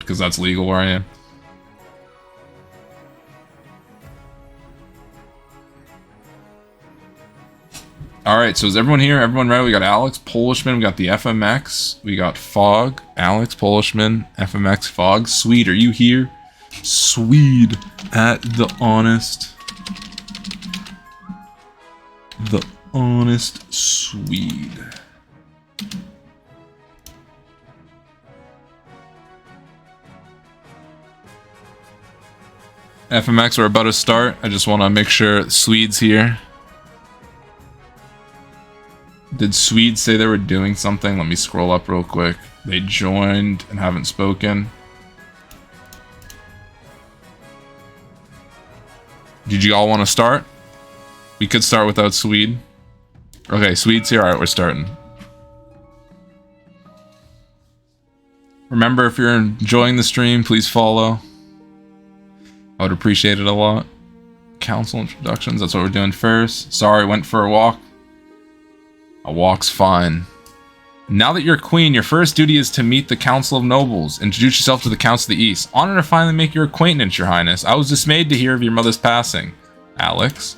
because that's legal where I am. Alright, so is everyone here? Everyone ready? We got Alex, Polishman, we got the FMX, we got Fog, Alex, Polishman, FMX, Fog. Swede, are you here? Swede at the honest. The honest Swede. FMX, we're about to start. I just want to make sure Swede's here. Did Swede say they were doing something? Let me scroll up real quick. They joined and haven't spoken. Did you all want to start? We could start without Swede. Okay, Swede's here. Alright, we're starting. Remember, if you're enjoying the stream, please follow. I would appreciate it a lot. Council introductions, that's what we're doing first. Sorry, went for a walk. A walk's fine. Now that you're queen, your first duty is to meet the Council of Nobles. Introduce yourself to the Council of the East. Honor to finally make your acquaintance, your highness. I was dismayed to hear of your mother's passing. Alex.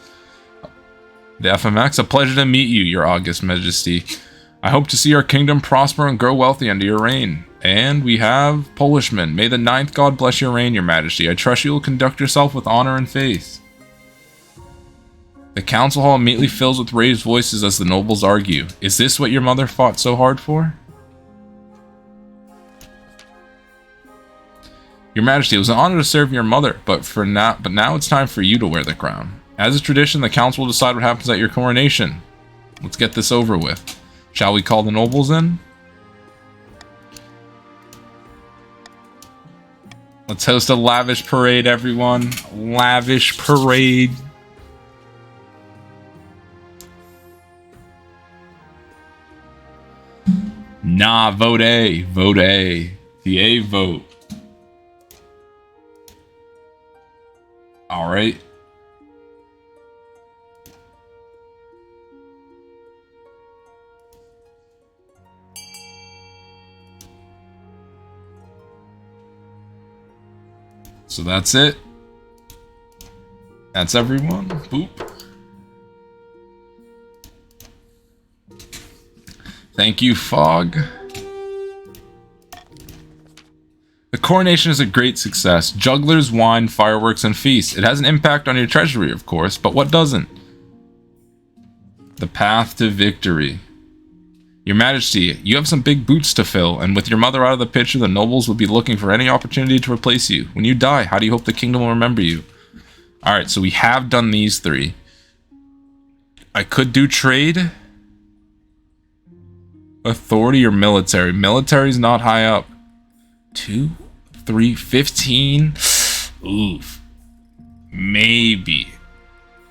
The FMX, a pleasure to meet you, your august majesty. I hope to see our kingdom prosper and grow wealthy under your reign. And we have Polishman. May the ninth god bless your reign, your majesty. I trust you will conduct yourself with honor and faith. The council hall immediately fills with raised voices as the nobles argue. Is this what your mother fought so hard for? Your majesty, it was an honor to serve your mother, but now it's time for you to wear the crown. As is tradition, the council will decide what happens at your coronation. Let's get this over with. Shall we call the nobles in? Let's host a lavish parade, everyone. Lavish parade. Nah, vote A. Vote A. The A vote. Alright. So that's it. That's everyone. Boop. Thank you, Fog. The coronation is a great success. Jugglers, wine, fireworks, and feasts. It has an impact on your treasury, of course, but what doesn't? The path to victory. Your Majesty, you have some big boots to fill, and with your mother out of the picture, the nobles will be looking for any opportunity to replace you. When you die, how do you hope the kingdom will remember you? Alright, so we have done these three. I could do trade, authority, or military. Military's not high up. 2, 3, 15. Oof. Maybe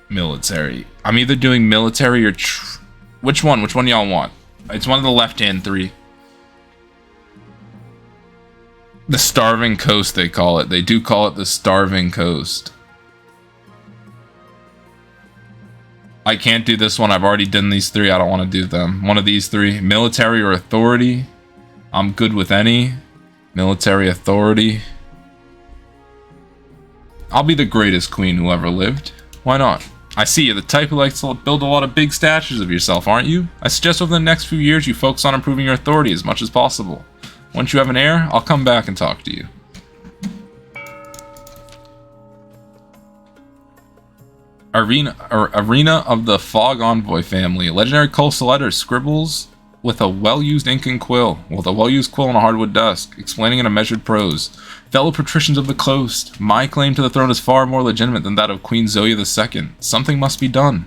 military. I'm either doing military or which one? Which one y'all want? It's one of the left-hand three. The Starving Coast, they call it. They do call it the Starving Coast. I can't do this one. I've already done these three. I don't want to do them. One of these three. Military or authority. I'm good with any. Military, authority. I'll be the greatest queen who ever lived. Why not? I see you're the type who likes to build a lot of big statues of yourself, aren't you? I suggest over the next few years you focus on improving your authority as much as possible. Once you have an heir, I'll come back and talk to you. Arena of the Fog Envoy family. A legendary coastal letter scribbles with a well-used ink and quill, with a well-used quill on a hardwood desk, explaining in a measured prose. Fellow patricians of the coast, my claim to the throne is far more legitimate than that of Queen Zhoya II. Something must be done.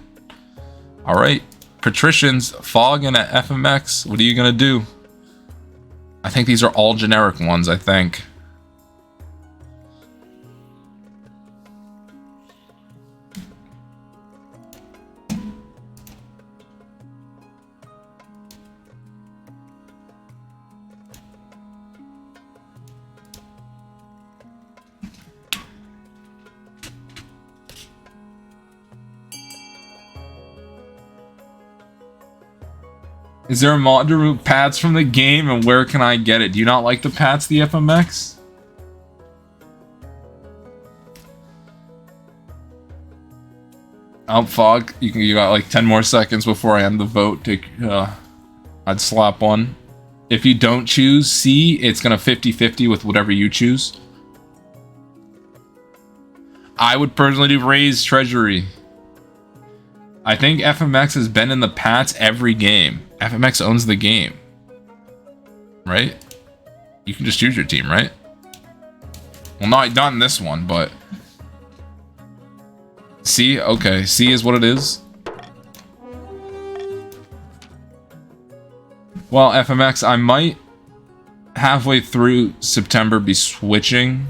Alright, patricians, Fog and FMX, what are you gonna do? I think these are all generic ones, I think. Is there a mod to remove pads from the game, and where can I get it? Do you not like the pads, the FMX? Oh, fuck. You got like 10 more seconds before I end the vote. I'd slap one. If you don't choose C, it's gonna 50-50 with whatever you choose. I would personally do Raise Treasury. I think FMX has been in the Pats every game. FMX owns the game. Right? You can just choose your team, right? Well, not in this one, but... C? Okay, C is what it is. Well, FMX, I might halfway through September be switching.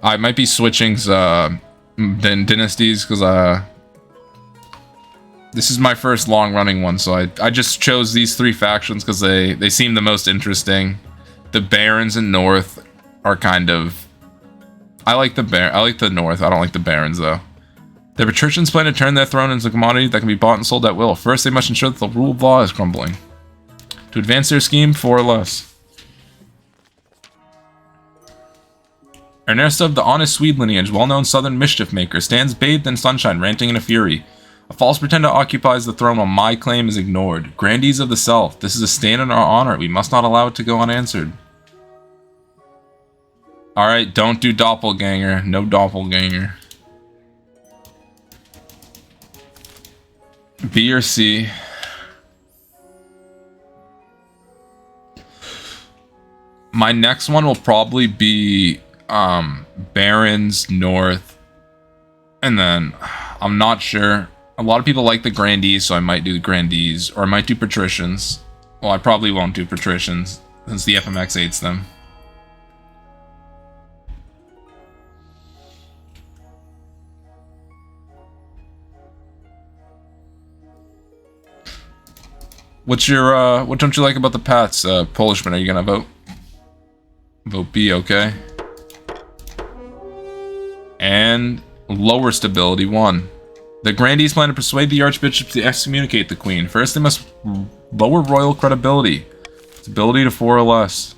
I might be switching then Dynasties because this is my first long-running one, so I just chose these 3 factions because they seem the most interesting. The Barons in North are kind of... I like the North. I don't like the Barons though. The patricians plan to turn their throne into a commodity that can be bought and sold at will. First, they must ensure that the rule of law is crumbling. To advance their scheme, 4 or less. Ernesto of the honest Swede lineage, well-known southern mischief maker, stands bathed in sunshine, ranting in a fury. A false pretender occupies the throne while my claim is ignored. Grandees of the South, this is a stand in our honor. We must not allow it to go unanswered. Alright, don't do doppelganger. No doppelganger. B or C. My next one will probably be Barons, North, and then I'm not sure. A lot of people like the Grandees, so I might do the Grandees, or I might do Patricians. Well, I probably won't do Patricians, since the FMX hates them. What's your, what don't you like about the Pats, Polishman? Are you gonna vote? Vote B, okay. And lower stability, 1. The Grandees plan to persuade the Archbishop to excommunicate the Queen. First, they must lower royal credibility. Stability to 4 or less.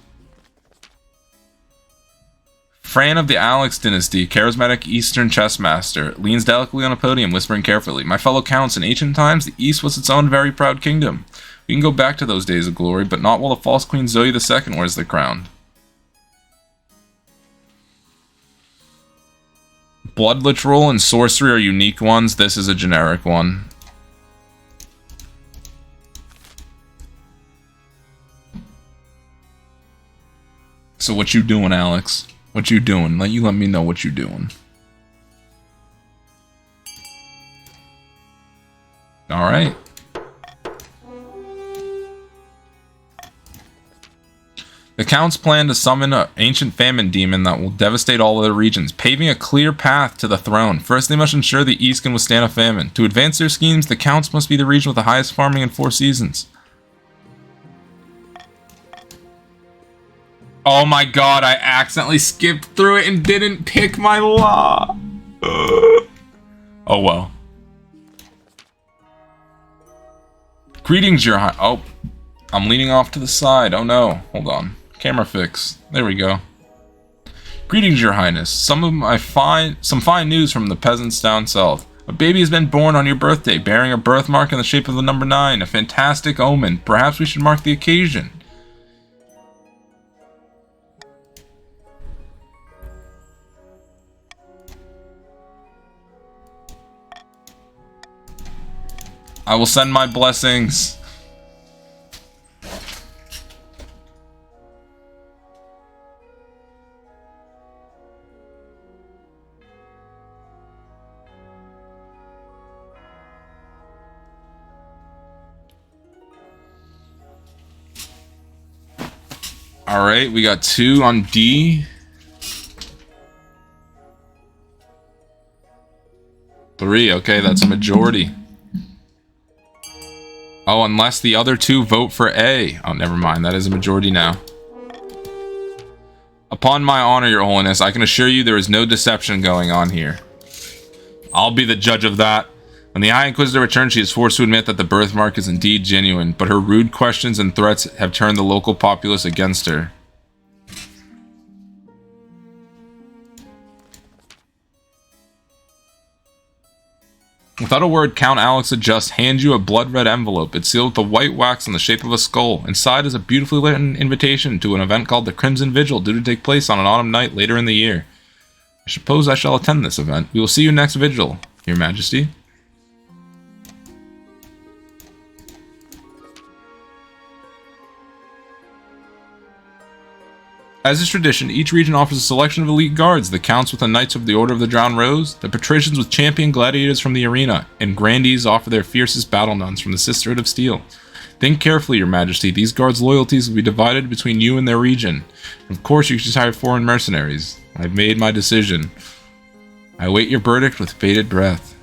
Fran of the Alex dynasty, charismatic Eastern chess master, leans delicately on a podium, whispering carefully. My fellow counts, in ancient times, the East was its own very proud kingdom. We can go back to those days of glory, but not while the false Queen Zhoya II wears the crown. Blood Literal and Sorcery are unique ones. This is a generic one. So what you doing, Alex? What you doing? Let me know what you doing. Alright. The Counts plan to summon an ancient famine demon that will devastate all other regions, paving a clear path to the throne. First, they must ensure the East can withstand a famine. To advance their schemes, the Counts must be the region with the highest farming in 4 seasons. Oh my god, I accidentally skipped through it and didn't pick my law. Oh well. Greetings, your high. Oh, I'm leaning off to the side. Oh no, hold on. Camera fix. There we go. Greetings, your highness. Some fine news from the peasants down south. A baby has been born on your birthday, bearing a birthmark in the shape of the number 9. A fantastic omen. Perhaps we should mark the occasion. I will send my blessings. Alright, we got 2 on D. 3, okay, that's a majority. Oh, unless the other 2 vote for A. Oh, never mind, that is a majority now. Upon my honor, your holiness, I can assure you there is no deception going on here. I'll be the judge of that. When the High Inquisitor returns, she is forced to admit that the birthmark is indeed genuine, but her rude questions and threats have turned the local populace against her. Without a word, Count Alex adjusts, hands you a blood-red envelope. It's sealed with a white wax in the shape of a skull. Inside is a beautifully written invitation to an event called the Crimson Vigil, due to take place on an autumn night later in the year. I suppose I shall attend this event. We will see you next vigil, Your Majesty. As is tradition, each region offers a selection of elite guards, the counts with the Knights of the Order of the Drowned Rose, the patricians with champion gladiators from the arena, and grandees offer their fiercest battle nuns from the Sisterhood of Steel. Think carefully, Your Majesty. These guards' loyalties will be divided between you and their region. Of course, you should hire foreign mercenaries. I've made my decision. I await your verdict with bated breath.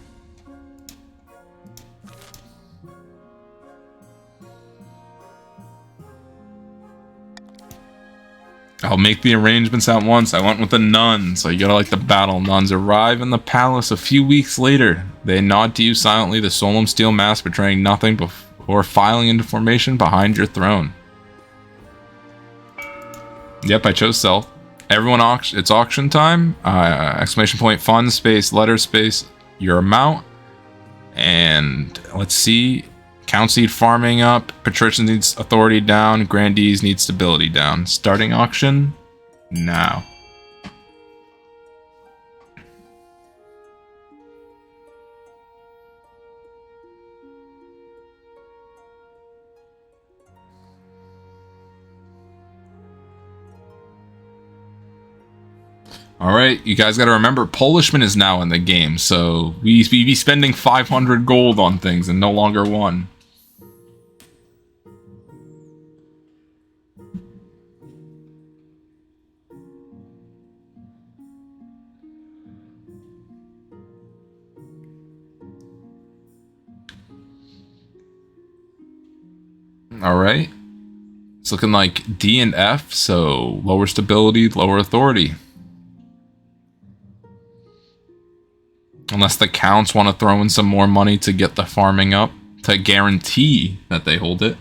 I'll make the arrangements at once. I went with the nuns, so you gotta like the battle nuns. Arrive in the palace a few weeks later. They nod to you silently, the solemn steel mask betraying nothing before filing into formation behind your throne. Yep, I chose self. Everyone, it's auction time. Exclamation point, fund, space, letter, space, your amount. And let's see. Counts need farming up, patricians needs authority down, grandees need stability down. Starting auction now. Alright, you guys gotta remember, Polishman is now in the game, so we be spending 500 gold on things and no longer one. Alright. It's looking like D and F, so lower stability, lower authority. Unless the counts want to throw in some more money to get the farming up, to guarantee that they hold it.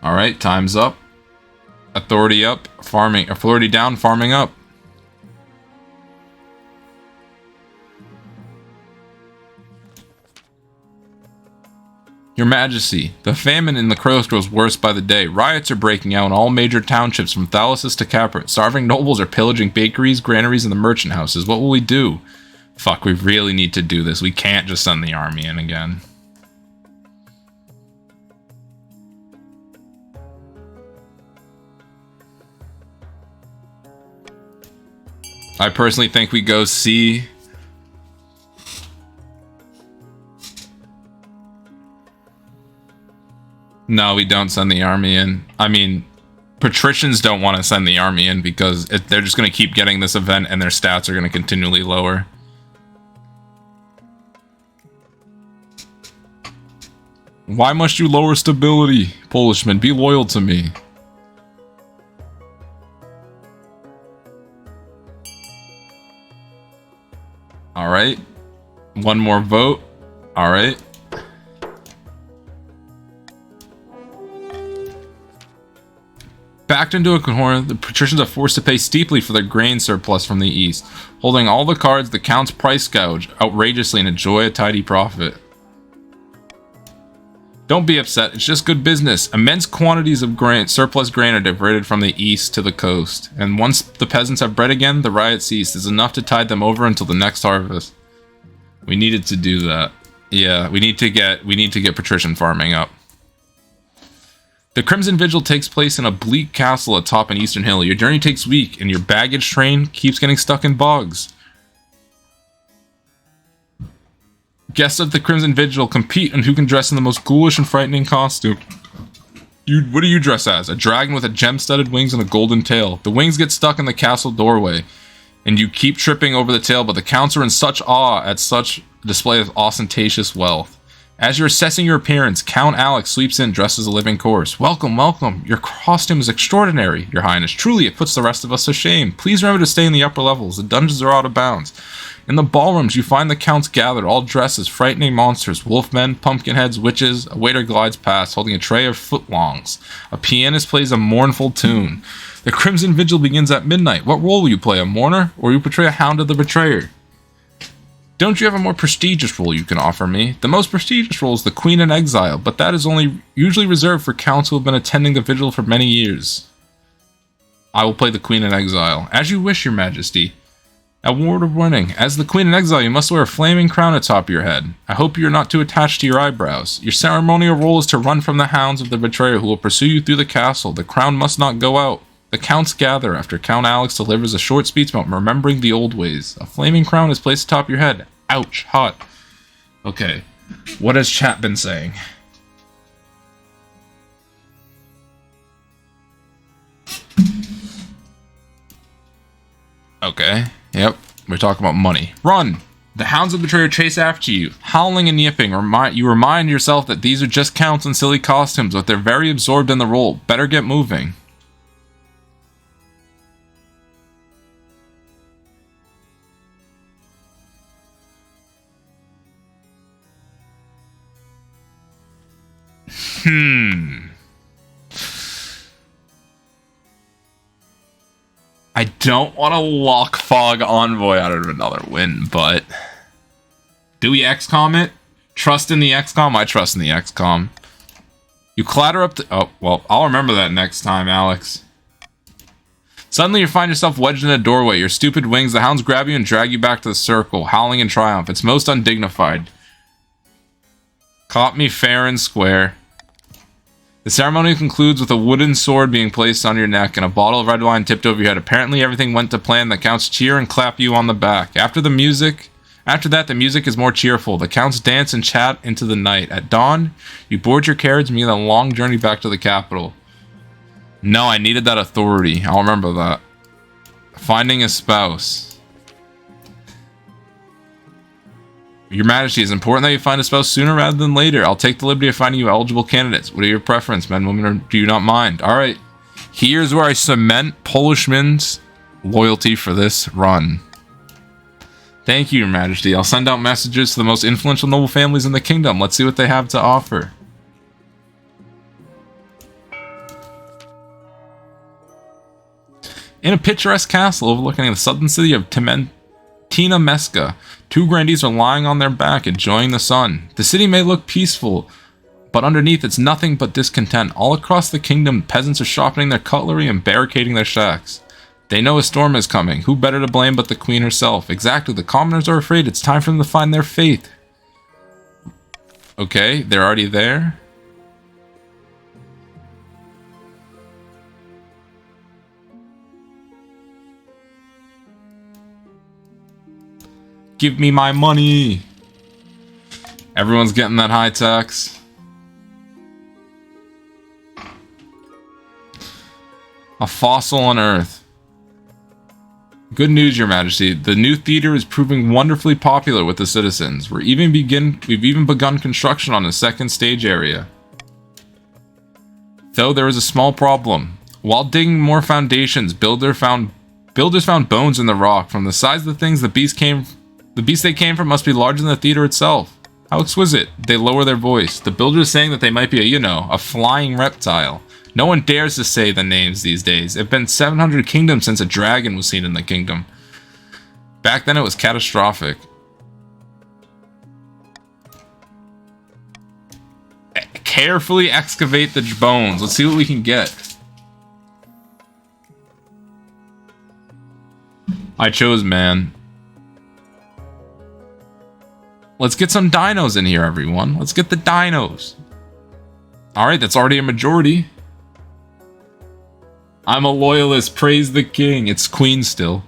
Alright, time's up. Authority up, farming, authority down, farming up. Your Majesty, the famine in the coast grows worse by the day. Riots are breaking out in all major townships from Thalasus to Capra. Starving nobles are pillaging bakeries, granaries, and the merchant houses. What will we do? Fuck, we really need to do this. We can't just send the army in again. I personally think we go C. No, we don't send the army in. I mean, patricians don't want to send the army in because they're just going to keep getting this event and their stats are going to continually lower. Why must you lower stability, Polishman? Be loyal to me. Alright. One more vote. Alright. Backed into a corner, the patricians are forced to pay steeply for their grain surplus from the east. Holding all the cards, the counts price gouge outrageously and enjoy a tidy profit. Don't be upset, it's just good business. Immense quantities of surplus grain are diverted from the east to the coast. And once the peasants have bread again, the riot ceases, enough to tide them over until the next harvest. We needed to do that. Yeah, we need to get patrician farming up. The Crimson Vigil takes place in a bleak castle atop an eastern hill. Your journey takes weeks, and your baggage train keeps getting stuck in bogs. Guests of the Crimson Vigil compete on who can dress in the most ghoulish and frightening costume. What do you dress as? A dragon with a gem-studded wings and a golden tail. The wings get stuck in the castle doorway, and you keep tripping over the tail, but the counts are in such awe at such a display of ostentatious wealth. As you're assessing your appearance, Count Alex sweeps in dressed as a living corpse. Welcome, welcome. Your costume is extraordinary, Your Highness. Truly, it puts the rest of us to shame. Please remember to stay in the upper levels. The dungeons are out of bounds. In the ballrooms, you find the counts gathered, all dressed as frightening monsters, wolfmen, pumpkinheads, witches. A waiter glides past, holding a tray of footlongs. A pianist plays a mournful tune. The Crimson Vigil begins at midnight. What role will you play, a mourner, or will you portray a hound of the betrayer? Don't you have a more prestigious role you can offer me? The most prestigious role is the Queen in Exile, but that is only usually reserved for counts who have been attending the vigil for many years. I will play the Queen in Exile. As you wish, your majesty. A word of warning. As the Queen in Exile, you must wear a flaming crown atop your head. I hope you are not too attached to your eyebrows. Your ceremonial role is to run from the hounds of the betrayer who will pursue you through the castle. The crown must not go out. The counts gather after Count Alex delivers a short speech about remembering the old ways. A flaming crown is placed atop your head. Ouch, hot. Okay, what has chat been saying? Okay, yep, we're talking about money. Run! The hounds of the betrayer chase after you, howling and yipping. You remind yourself that these are just counts in silly costumes, but they're very absorbed in the role. Better get moving. I don't want to lock Fog Envoy out of another win, but do we XCOM it? Trust in the XCOM? I trust in the XCOM. You clatter up the... Oh, well, I'll remember that next time, Alex. Suddenly you find yourself wedged in a doorway. Your stupid wings, the hounds grab you and drag you back to the circle, howling in triumph. It's most undignified. Caught me fair and square. The ceremony concludes with a wooden sword being placed on your neck and a bottle of red wine tipped over your head. Apparently everything went to plan. The counts cheer and clap you on the back. After that, the music is more cheerful. The counts dance and chat into the night. At dawn, you board your carriage and begin a long journey back to the capital. No, I needed that authority. I'll remember that. Finding a spouse. Your Majesty, it's important that you find a spouse sooner rather than later. I'll take the liberty of finding you eligible candidates. What are your preference, men, women, or do you not mind? Alright, here's where I cement Polishman's loyalty for this run. Thank you, Your Majesty. I'll send out messages to the most influential noble families in the kingdom. Let's see what they have to offer. In a picturesque castle overlooking the southern city of Tina Mesca, two grandees are lying on their back, enjoying the sun. The city may look peaceful, but underneath it's nothing but discontent. All across the kingdom, peasants are sharpening their cutlery and barricading their shacks. They know a storm is coming. Who better to blame but the queen herself? Exactly, the commoners are afraid. It's time for them to find their faith. Okay, they're already there. Give me my money. Everyone's getting that high tax. A fossil on Earth. Good news, Your Majesty. The new theater is proving wonderfully popular with the citizens. We've even begun construction on a second stage area. Though there is a small problem. While digging more foundations, builders found bones in the rock. From the size of the things the beast they came from must be larger than the theater itself. How exquisite. They lower their voice. The builder is saying that they might be a flying reptile. No one dares to say the names these days. It's been 700 kingdoms since a dragon was seen in the kingdom. Back then it was catastrophic. Carefully excavate the bones. Let's see what we can get. I chose man. Let's get some dinos in here, everyone. Let's get the dinos. Alright, that's already a majority. I'm a loyalist. Praise the king. It's queen still.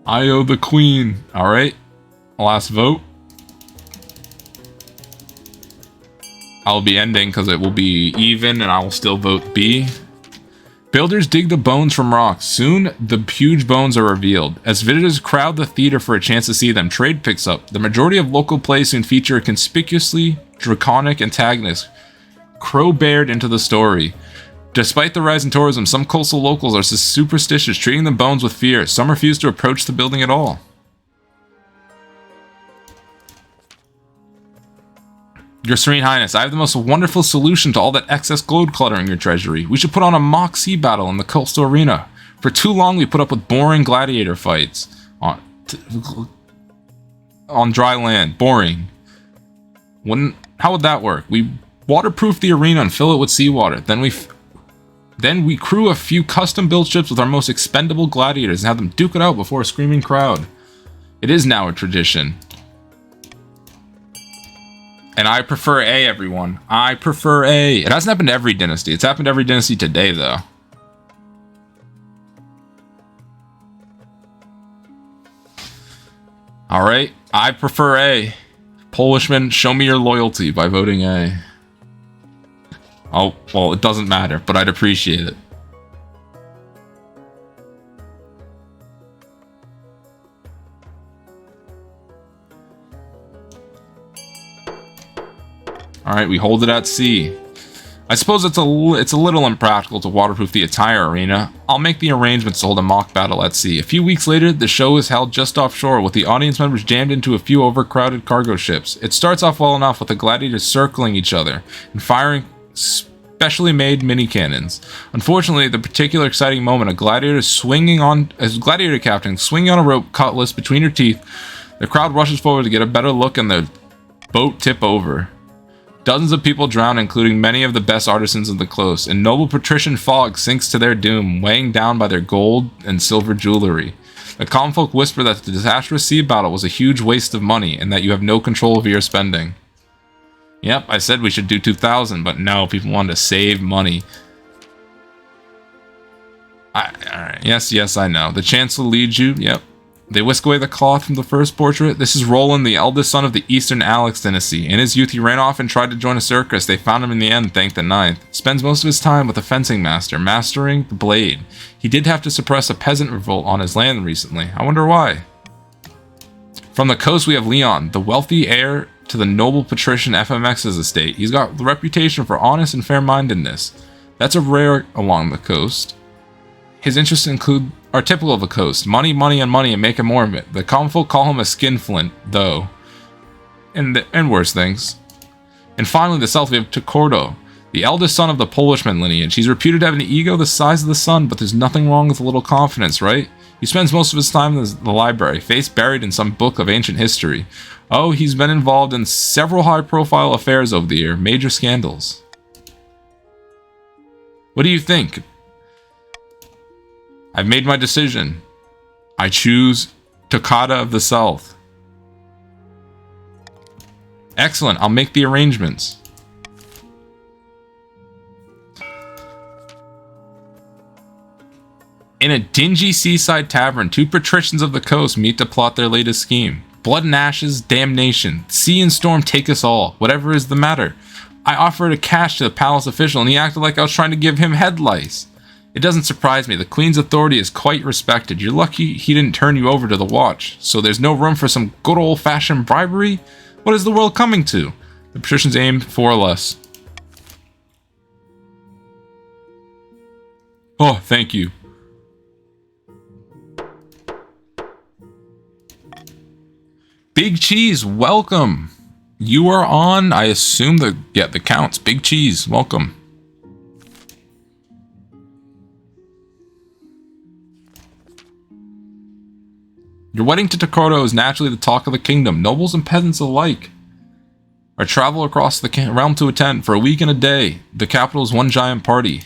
I owe the queen. Alright. Last vote. I'll be ending because it will be even and I will still vote B. Builders dig the bones from rocks. Soon, the huge bones are revealed. As visitors crowd the theater for a chance to see them, trade picks up. The majority of local plays soon feature a conspicuously draconic antagonist, crow-bared into the story. Despite the rise in tourism, some coastal locals are superstitious, treating the bones with fear. Some refuse to approach the building at all. Your Serene Highness, I have the most wonderful solution to all that excess gold cluttering your treasury. We should put on a mock sea battle in the coastal arena. For too long, we put up with boring gladiator fights on dry land. Boring. How would that work? We waterproof the arena and fill it with seawater. Then we crew a few custom-built ships with our most expendable gladiators and have them duke it out before a screaming crowd. It is now a tradition. And I prefer A, everyone. I prefer A. It hasn't happened to every dynasty. It's happened to every dynasty today, though. Alright, I prefer A. Polishman, show me your loyalty by voting A. Oh, well, it doesn't matter, but I'd appreciate it. Alright, we hold it at sea. I suppose it's a little impractical to waterproof the entire arena. I'll make the arrangements to hold a mock battle at sea. A few weeks later, the show is held just offshore, with the audience members jammed into a few overcrowded cargo ships. It starts off well enough, with the gladiators circling each other and firing specially made mini cannons. Unfortunately, the particular exciting moment, a gladiator captain swinging on a rope, cutlass between her teeth, the crowd rushes forward to get a better look and the boat tip over. Dozens of people drown, including many of the best artisans of the coast, and noble patrician fog sinks to their doom, weighing down by their gold and silver jewelry. The common folk whisper that the disastrous sea battle was a huge waste of money, and that you have no control over your spending. Yep, I said we should do 2,000, but no, people wanted to save money. Alright, yes, I know. The Chancellor leads you, yep. They whisk away the cloth from the first portrait. This is Roland, the eldest son of the Eastern Alex dynasty. In his youth, he ran off and tried to join a circus. They found him in the end, thank the ninth. Spends most of his time with a fencing master, mastering the blade. He did have to suppress a peasant revolt on his land recently. I wonder why. From the coast, we have Leon, the wealthy heir to the noble patrician FMX's estate. He's got the reputation for honest and fair-mindedness. That's a rare along the coast. His interests are typical of the coast. Money, money, and money, and making more of it. The common folk call him a skinflint, though. And worse things. And finally, the south, we have Tokordo, the eldest son of the Polishman lineage. He's reputed to have an ego the size of the sun, but there's nothing wrong with a little confidence, right? He spends most of his time in the library, face buried in some book of ancient history. Oh, he's been involved in several high-profile affairs over the year, major scandals. What do you think? I've made my decision. I choose Tokordo of the South. Excellent, I'll make the arrangements. In a dingy seaside tavern, two patricians of the coast meet to plot their latest scheme. Blood and ashes, damnation. Sea and storm take us all. Whatever is the matter. I offered a cash to the palace official and he acted like I was trying to give him head lice. It doesn't surprise me. The Queen's authority is quite respected. You're lucky he didn't turn you over to the watch. So there's no room for some good old-fashioned bribery? What is the world coming to? The patricians aim for less. Oh, thank you. Big Cheese, welcome. You are on, I assume the counts. Big Cheese, welcome. Your wedding to Tokordo is naturally the talk of the kingdom. Nobles and peasants alike are travel across the realm to attend. For a week and a day, the capital is one giant party.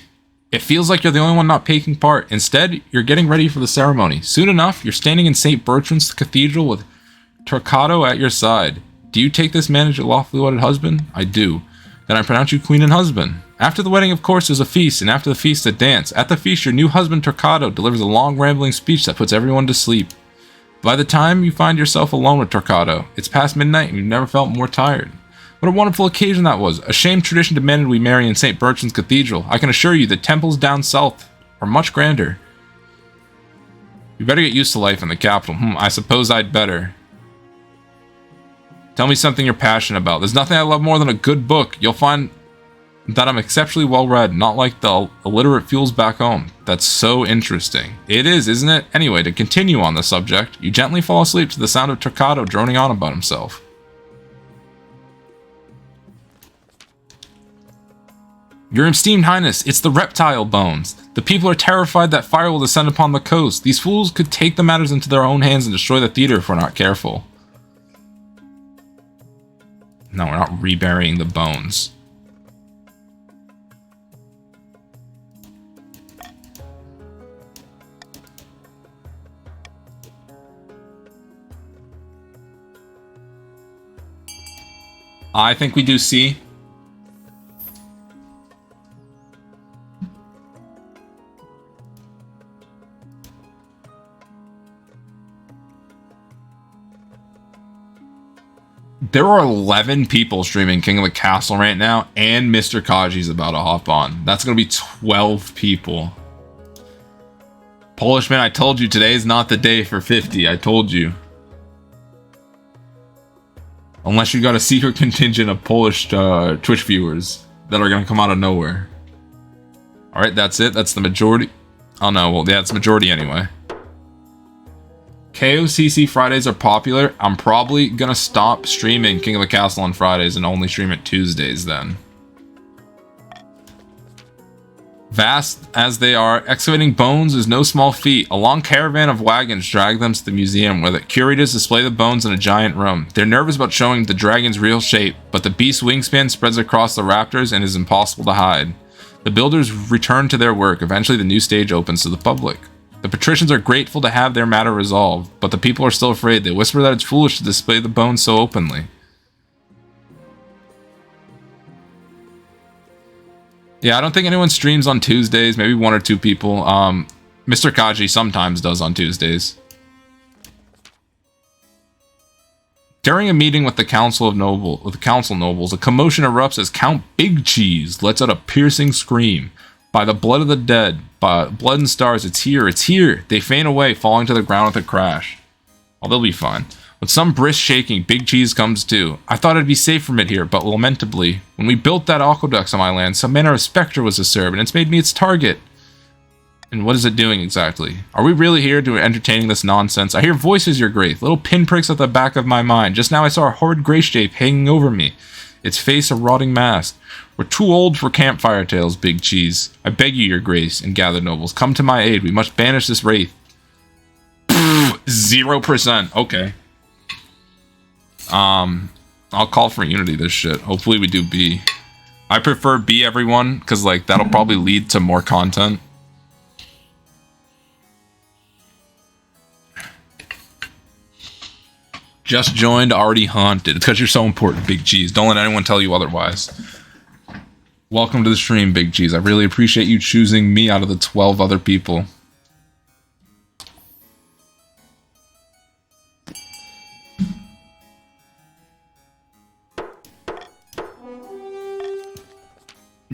It feels like you're the only one not taking part. Instead, you're getting ready for the ceremony. Soon enough, you're standing in St. Bertrand's Cathedral with Tokordo at your side. Do you take this man as your lawfully wedded husband? I do. Then I pronounce you queen and husband. After the wedding, of course, there's a feast, and after the feast, a dance. At the feast, your new husband Tokordo delivers a long, rambling speech that puts everyone to sleep. By the time you find yourself alone with Tokordo, it's past midnight and you've never felt more tired. What a wonderful occasion that was. A shame tradition demanded we marry in St. Bertrand's Cathedral. I can assure you the temples down south are much grander. You better get used to life in the capital. I suppose I'd better. Tell me something you're passionate about. There's nothing I love more than a good book. You'll find that I'm exceptionally well read, not like the illiterate fuels back home. That's so interesting. It is, isn't it? Anyway, to continue on the subject, you gently fall asleep to the sound of Torquato droning on about himself. Your esteemed highness, it's the reptile bones. The people are terrified that fire will descend upon the coast. These fools could take the matters into their own hands and destroy the theater if we're not careful. No, we're not reburying the bones. I think we do C. There are 11 people streaming King of the Castle right now, and Mr. Kaji's about to hop on. That's going to be 12 people. Polishman, I told you today is not the day for 50. I told you. Unless you got a secret contingent of Polish Twitch viewers that are going to come out of nowhere. Alright, that's it. That's the majority. Oh no, well, yeah, it's majority anyway. KotC Fridays are popular. I'm probably going to stop streaming King of the Castle on Fridays and only stream it Tuesdays then. Vast as they are, excavating bones is no small feat. A long caravan of wagons drag them to the museum where the curators display the bones in a giant room. They're nervous about showing the dragon's real shape, but the beast's wingspan spreads across the raptors and is impossible to hide. The builders return to their work. Eventually the new stage opens to the public. The patricians are grateful to have their matter resolved, but the people are still afraid. They whisper that it's foolish to display the bones so openly. Yeah, I don't think anyone streams on Tuesdays. Maybe one or two people. Mr. Kaji sometimes does on Tuesdays. During a meeting with the council nobles, a commotion erupts as Count Big Cheese lets out a piercing scream. By the blood of the dead, by blood and stars, it's here, it's here. They faint away, falling to the ground with a crash. Oh, they'll be fine. With some brisk shaking, Big Cheese comes to. I thought I'd be safe from it here, but lamentably, when we built that aqueduct on my land, some manner of specter was disturbed, and it's made me its target. And what is it doing exactly? Are we really here to entertaining this nonsense? I hear voices, your grace, little pinpricks at the back of my mind. Just now I saw a horrid grey shape hanging over me, its face a rotting mask. We're too old for campfire tales, Big Cheese. I beg you, your grace, and gathered nobles, come to my aid. We must banish this wraith. 0%. Okay. I'll call for unity this shit. Hopefully we do B. I prefer B, everyone, because like that'll probably lead to more content. Just joined, already haunted. It's because you're so important, Big Cheese. Don't let anyone tell you otherwise. Welcome to the stream, Big Cheese. I really appreciate you choosing me out of the 12 other people.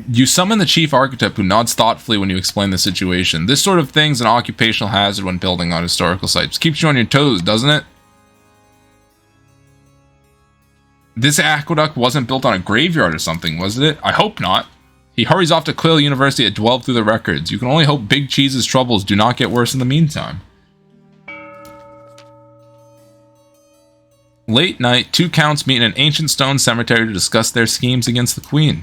You summon the chief architect who nods thoughtfully when you explain the situation. This sort of thing's an occupational hazard when building on historical sites. Keeps you on your toes, doesn't it? This aqueduct wasn't built on a graveyard or something, was it? I hope not. He hurries off to Quill University to delve through the records. You can only hope Big Cheese's troubles do not get worse in the meantime. Late night, two counts meet in an ancient stone cemetery to discuss their schemes against the queen.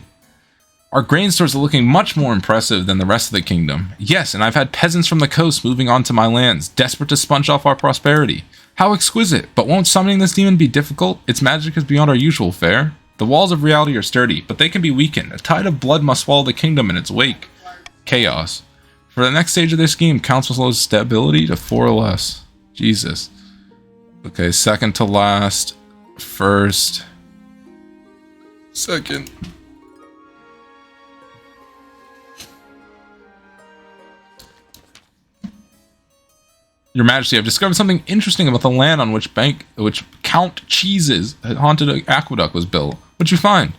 Our grain stores are looking much more impressive than the rest of the kingdom. Yes, and I've had peasants from the coast moving onto my lands, desperate to sponge off our prosperity. How exquisite, but won't summoning this demon be difficult? Its magic is beyond our usual fare. The walls of reality are sturdy, but they can be weakened. A tide of blood must swallow the kingdom in its wake. Chaos. For the next stage of their scheme, council slows stability to 4 or less. Jesus. Okay, second to last. First. Second. Your Majesty, I've discovered something interesting about the land on which Count Cheese's haunted aqueduct was built. What'd you find?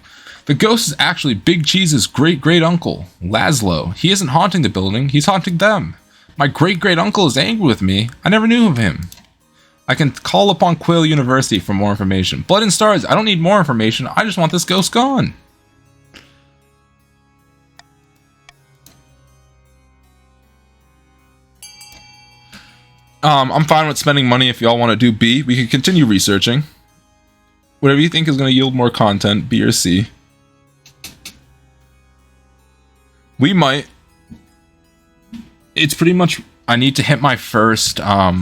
The ghost is actually Big Cheese's great-great-uncle, Laszlo. He isn't haunting the building, he's haunting them. My great-great-uncle is angry with me. I never knew of him. I can call upon Quill University for more information. Blood and Stars, I don't need more information. I just want this ghost gone. I'm fine with spending money if y'all want to do B. We can continue researching. Whatever you think is going to yield more content, B or C. We might. It's pretty much... I need to hit my first... I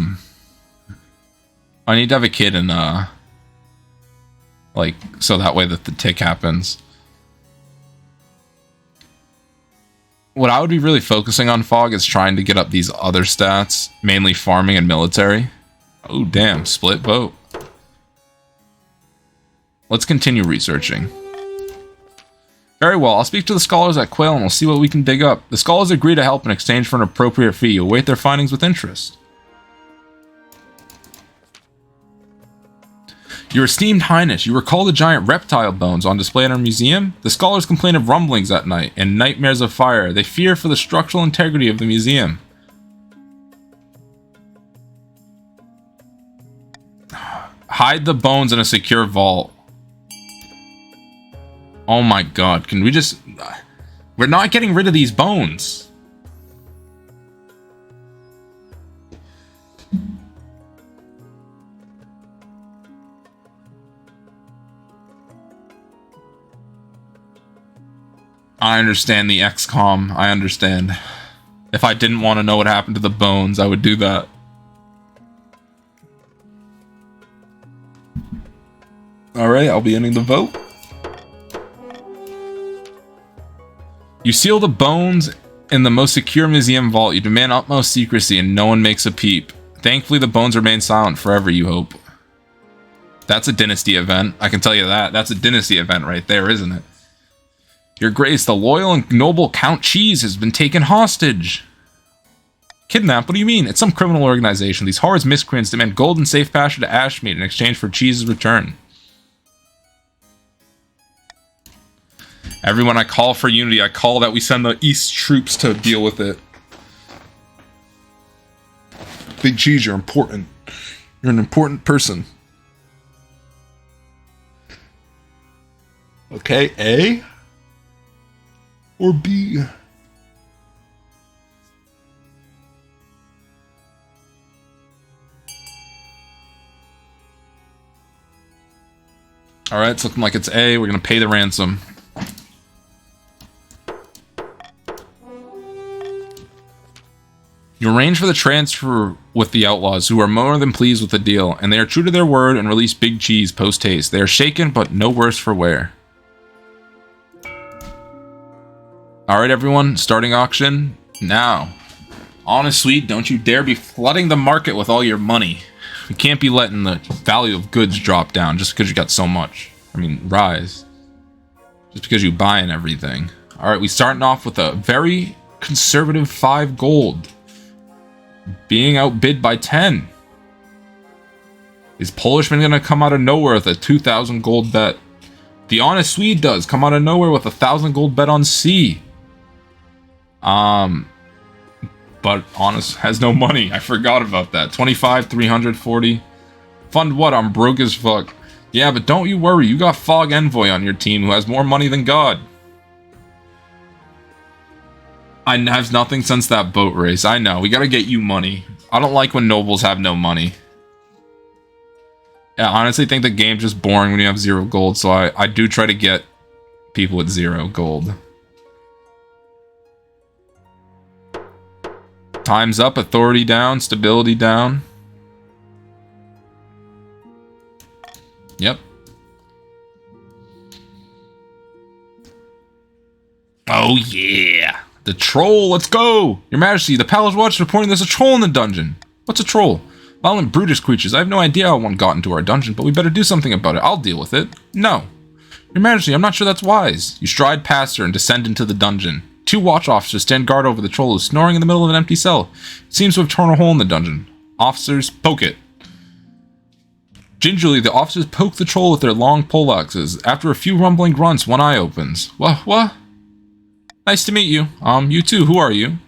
need to have a kid in... like, so that way that the tick happens. What I would be really focusing on, Fog, is trying to get up these other stats, mainly farming and military. Oh, damn. Split vote. Let's continue researching. Very well. I'll speak to the scholars at Quail and we'll see what we can dig up. The scholars agree to help in exchange for an appropriate fee. You'll await their findings with interest. Your esteemed highness, you recall the giant reptile bones on display in our museum? The scholars complain of rumblings at night and nightmares of fire. They fear for the structural integrity of the museum. Hide the bones in a secure vault. Oh my god, can we just... We're not getting rid of these bones. I understand the XCOM. I understand. If I didn't want to know what happened to the bones, I would do that. Alright, I'll be ending the vote. You seal the bones in the most secure museum vault. You demand utmost secrecy and no one makes a peep. Thankfully, the bones remain silent forever, you hope. That's a Dynasty event. I can tell you that. That's a Dynasty event right there, isn't it? Your Grace, the loyal and noble Count Cheese has been taken hostage. Kidnapped? What do you mean? It's some criminal organization. These horrid miscreants demand gold and safe passage to Ashmead in exchange for Cheese's return. Everyone, I call for unity. I call that we send the East troops to deal with it. Big Cheese, you're important. You're an important person. Okay, A? Or B? Alright, it's looking like it's A. We're gonna pay the ransom. You arrange for the transfer with the outlaws, who are more than pleased with the deal, and they are true to their word and release Big Cheese post-haste. They are shaken, but no worse for wear. Alright everyone, starting auction now. Honestly, don't you dare be flooding the market with all your money. We can't be letting the value of goods drop down just because you got so much. I mean, rise. Just because you buying everything. Alright, we starting off with a very conservative 5 gold. Being outbid by 10. Is Polishman gonna come out of nowhere with a 2,000 gold bet? The Honest Swede does come out of nowhere with a 1,000 gold bet on C. But Honest has no money. I forgot about that. 25, 340. Fund what? I'm broke as fuck. Yeah, but don't you worry. You got Fog Envoy on your team who has more money than God. I have nothing since that boat race. I know. We gotta get you money. I don't like when nobles have no money. Yeah, I honestly think the game's just boring when you have 0 gold, so I do try to get people with 0 gold. Time's up, authority down, stability down. Yep. Oh yeah! The troll, let's go! Your Majesty, the Palace Watch is reporting there's a troll in the dungeon. What's a troll? Violent, brutish creatures. I have no idea how one got into our dungeon, but we better do something about it. I'll deal with it. No. Your Majesty, I'm not sure that's wise. You stride past her and descend into the dungeon. 2 watch officers stand guard over the troll who's snoring in the middle of an empty cell. It seems to have torn a hole in the dungeon. Officers, poke it. Gingerly, the officers poke the troll with their long poleaxes. After a few rumbling grunts, one eye opens. What? Nice to meet you. You too. Who are you?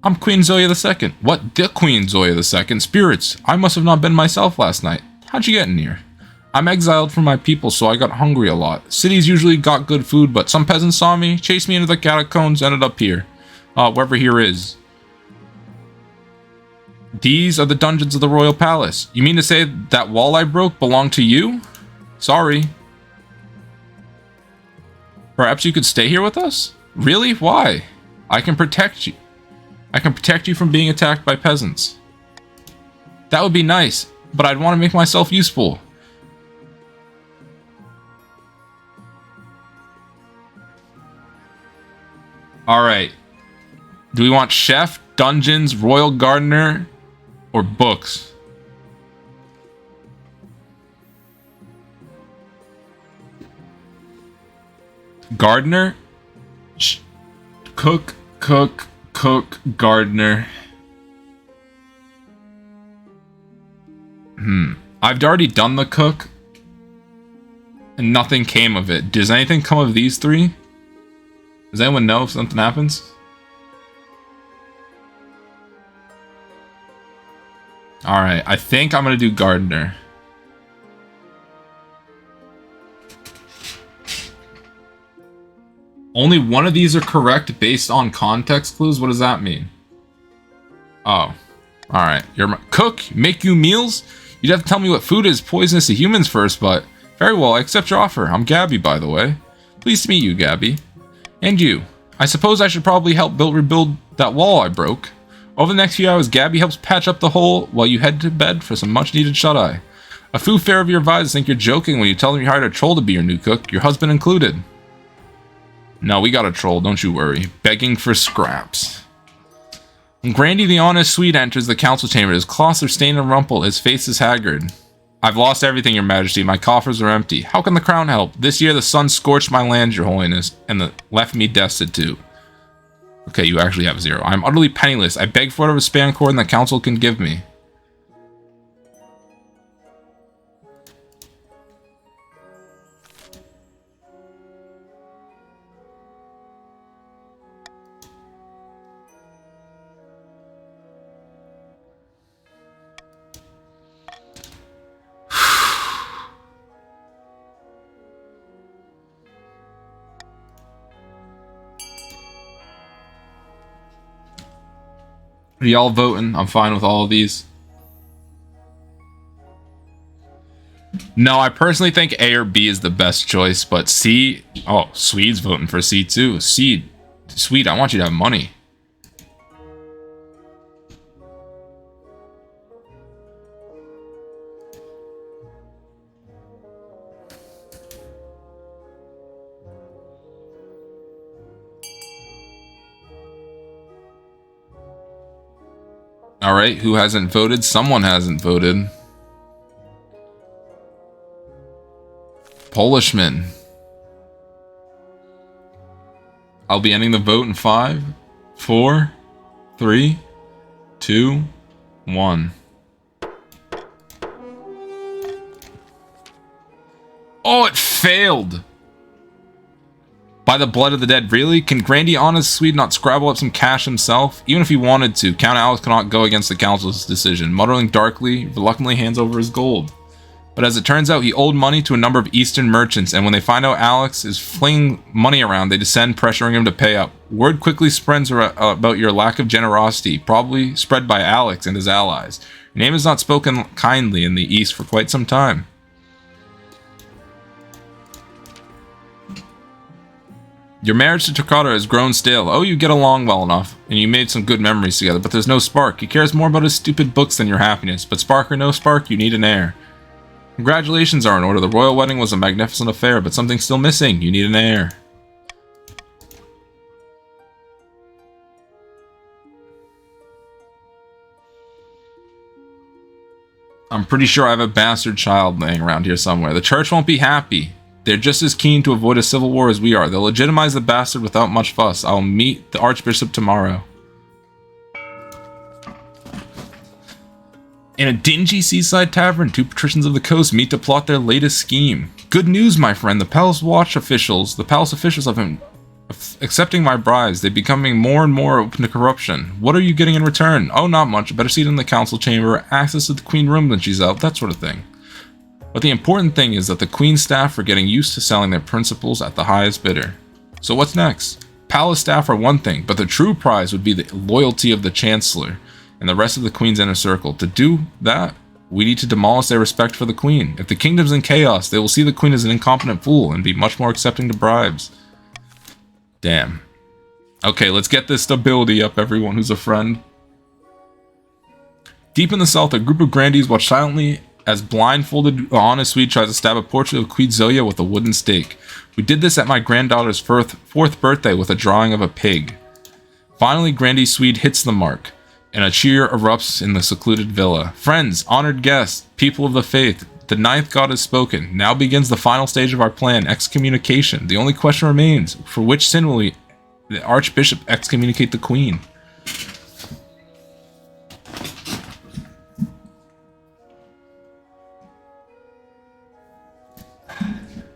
I'm Queen Zhoya II. What? The Queen Zhoya II? Spirits. I must have not been myself last night. How'd you get in here? I'm exiled from my people, so I got hungry a lot. Cities usually got good food, but some peasants saw me, chased me into the catacombs, ended up here. Wherever here is. These are the dungeons of the royal palace. You mean to say that wall I broke belonged to you? Sorry. Perhaps you could stay here with us? Really? Why? I can protect you. I can protect you from being attacked by peasants. That would be nice, but I'd want to make myself useful. Alright. Do we want chef, dungeons, royal gardener, or books? Gardener? Cook, gardener. I've already done the cook, and nothing came of it. Does anything come of these three? Does anyone know if something happens? Alright, I think I'm gonna do gardener. Only one of these are correct based on context clues? What does that mean? Oh. Alright. You're my cook? Make you meals? You'd have to tell me what food is poisonous to humans first, but... Very well, I accept your offer. I'm Gabby, by the way. Pleased to meet you, Gabby. And you. I suppose I should probably help rebuild that wall I broke. Over the next few hours, Gabby helps patch up the hole while you head to bed for some much-needed shut-eye. A few fair of your advisors think you're joking when you tell them you hired a troll to be your new cook, your husband included. No, we got a troll, don't you worry. Begging for scraps. When Grandy the Honest Swede enters the council chamber, his cloths are stained and rumpled, his face is haggard. I've lost everything, your majesty. My coffers are empty. How can the crown help? This year the sun scorched my lands, your holiness, and left me destitute. Okay, you actually have 0. I'm utterly penniless. I beg for whatever span cord the council can give me. Are y'all voting? I'm fine with all of these. No, I personally think A or B is the best choice, but C... Oh, Swede's voting for C too. Swede, I want you to have money. Alright, who hasn't voted? Someone hasn't voted. Polishman. I'll be ending the vote in 5, 4, 3, 2, 1. Oh, it failed! By the blood of the dead, really? Can Grandy Honest Swede not scrabble up some cash himself? Even if he wanted to, Count Alex cannot go against the council's decision. Muttering darkly, reluctantly hands over his gold. But as it turns out, he owed money to a number of Eastern merchants, and when they find out Alex is flinging money around, they descend, pressuring him to pay up. Word quickly spreads about your lack of generosity, probably spread by Alex and his allies. Your name is not spoken kindly in the East for quite some time. Your marriage to Takata has grown stale. Oh, you get along well enough, and you made some good memories together, but there's no spark. He cares more about his stupid books than your happiness, but spark or no spark, you need an heir. Congratulations are in order. The royal wedding was a magnificent affair, but something's still missing. You need an heir. I'm pretty sure I have a bastard child laying around here somewhere. The church won't be happy. They're just as keen to avoid a civil war as we are. They'll legitimize the bastard without much fuss. I'll meet the archbishop tomorrow. In a dingy seaside tavern, 2 patricians of the coast meet to plot their latest scheme. Good news, my friend. The palace officials have been accepting my bribes. They're becoming more and more open to corruption. What are you getting in return? Oh, not much. A better seat in the council chamber, access to the queen room when she's out, that sort of thing. But the important thing is that the Queen's staff are getting used to selling their principles at the highest bidder. So what's next? Palace staff are one thing, but the true prize would be the loyalty of the Chancellor. and the rest of the Queen's inner circle. To do that, we need to demolish their respect for the Queen. If the kingdom's in chaos, they will see the Queen as an incompetent fool and be much more accepting to bribes. Damn. Okay, let's get this stability up, everyone who's a friend. Deep in the south, a group of grandees watch silently as blindfolded honest Swede tries to stab a portrait of Queen Zhoya with a wooden stake. We did this at my granddaughter's fourth birthday with a drawing of a pig. Finally, Grandee Swede hits the mark, and a cheer erupts in the secluded villa. Friends, honored guests, people of the faith, the ninth god has spoken. Now begins the final stage of our plan, excommunication. The only question remains, for which sin will the Archbishop excommunicate the Queen?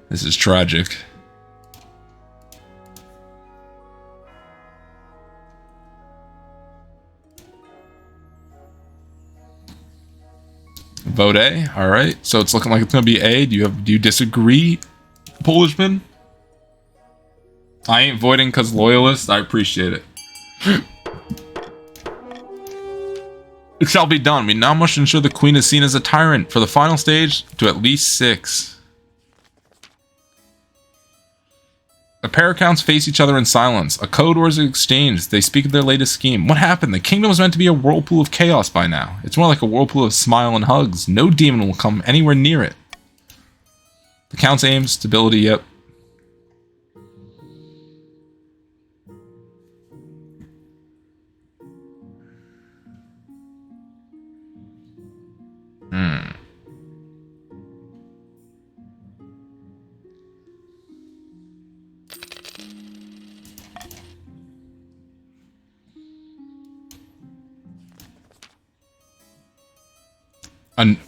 This is tragic. Vote A. All right. So it's looking like it's going to be A. Do you disagree, Polishman? I ain't voting because loyalist. I appreciate it. It shall be done. We now must ensure the Queen is seen as a tyrant. For the final stage, to at least 6. The pair accounts face each other in silence. A code word is exchanged. They speak of their latest scheme. What happened? The kingdom was meant to be a whirlpool of chaos by now. It's more like a whirlpool of smile and hugs. No demon will come anywhere near it. The count's aim, stability, yep.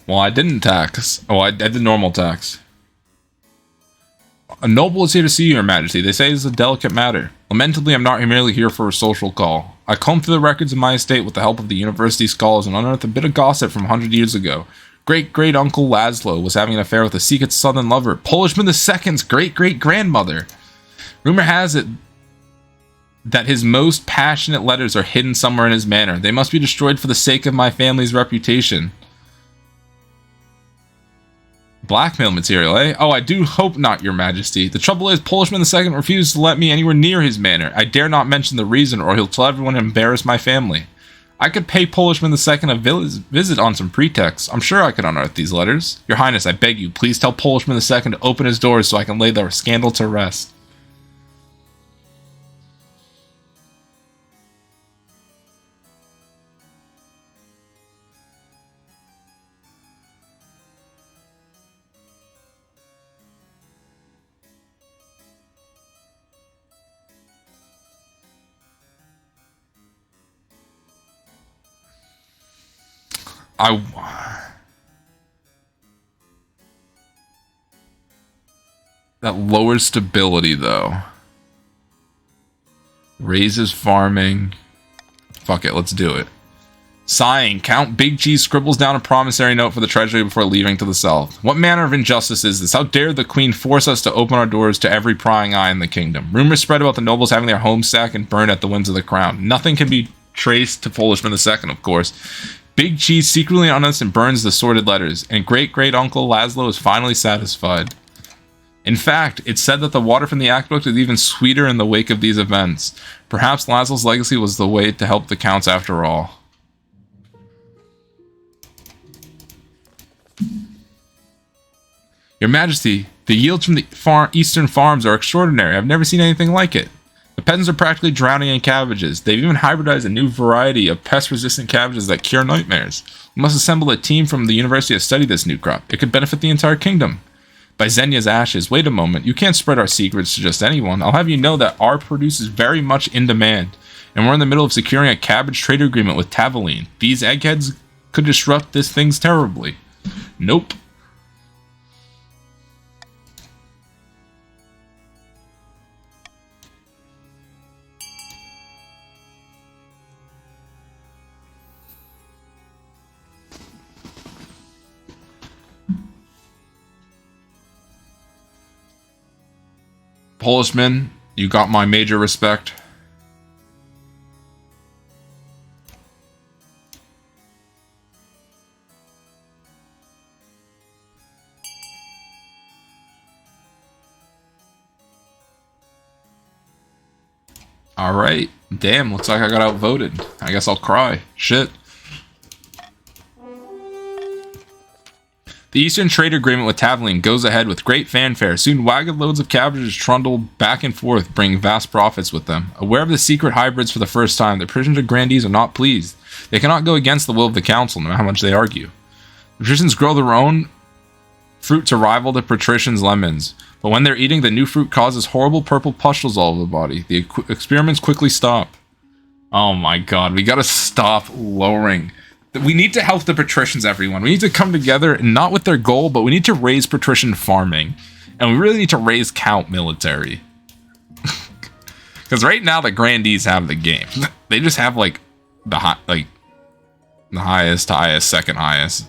Well, I didn't tax. Oh, I did normal tax. A noble is here to see you, Your Majesty. They say it's a delicate matter. Lamentably, I'm not merely here for a social call. I combed through the records of my estate with the help of the university scholars and unearthed a bit of gossip from 100 years ago. Great-great-uncle Laszlo was having an affair with a secret southern lover, Polishman II's great-great-grandmother. Rumor has it that his most passionate letters are hidden somewhere in his manor. They must be destroyed for the sake of my family's reputation. Blackmail material, eh? Oh, I do hope not, Your Majesty. The trouble is, Polishman II refuses to let me anywhere near his manor. I dare not mention the reason, or he'll tell everyone to embarrass my family. I could pay Polishman II a visit on some pretext. I'm sure I could unearth these letters. Your Highness, I beg you, please tell Polishman II to open his doors so I can lay the scandal to rest. That lowers stability, though. Raises farming. Fuck it, let's do it. Sighing, Count Big Cheese scribbles down a promissory note for the treasury before leaving to the south. What manner of injustice is this? How dare the Queen force us to open our doors to every prying eye in the kingdom? Rumors spread about the nobles having their homes sacked and burned at the winds of the crown. Nothing can be traced to Polishman II, of course. Big Cheese secretly unearths and burns the sordid letters, and great-great-uncle Laszlo is finally satisfied. In fact, it's said that the water from the aqueduct is even sweeter in the wake of these events. Perhaps Laszlo's legacy was the way to help the counts after all. Your Majesty, the yields from the eastern farms are extraordinary. I've never seen anything like it. The peasants are practically drowning in cabbages. They've even hybridized a new variety of pest-resistant cabbages that cure nightmares. We must assemble a team from the university to study this new crop. It could benefit the entire kingdom. By Xenia's ashes, wait a moment. You can't spread our secrets to just anyone. I'll have you know that our produce is very much in demand, and we're in the middle of securing a cabbage trade agreement with Tavaline. These eggheads could disrupt this thing terribly. Nope. Polishman, you got my major respect. Alright. Damn, looks like I got outvoted. I guess I'll cry. Shit. The Eastern Trade Agreement with Tavleen goes ahead with great fanfare. Soon wagon loads of cabbages trundle back and forth, bringing vast profits with them. Aware of the secret hybrids for the first time, the patricians and grandees are not pleased. They cannot go against the will of the council, no matter how much they argue. The patricians grow their own fruit to rival the patricians' lemons. But when they're eating, the new fruit causes horrible purple pustules all over the body. The experiments quickly stop. Oh my god, we gotta stop lowering. We need to help the patricians, everyone. We need to come together, and not with their goal, but we need to raise patrician farming. And we really need to raise count military. Because right now, the grandees have the game. They just have, like, the highest, second highest.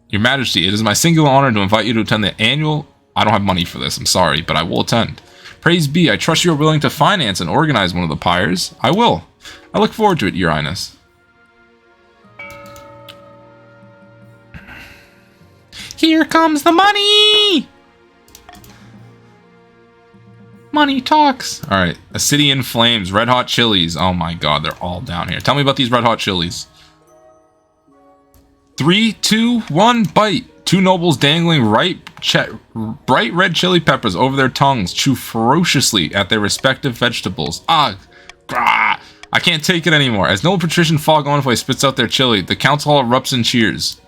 Your Majesty, it is my singular honor to invite you to attend the annual... I don't have money for this, I'm sorry, but I will attend. Praise be, I trust you are willing to finance and organize one of the pyres. I will. I look forward to it, Your Highness. Here comes the money! Money talks. Alright, a city in flames, red hot chilies. Oh my god, they're all down here. Tell me about these red hot chilies. 3, 2, 1, bite. Two nobles dangling bright red chili peppers over their tongues chew ferociously at their respective vegetables. Ah, grah. I can't take it anymore. As noble patrician Fog Envoy spits out their chili, the council hall erupts in cheers.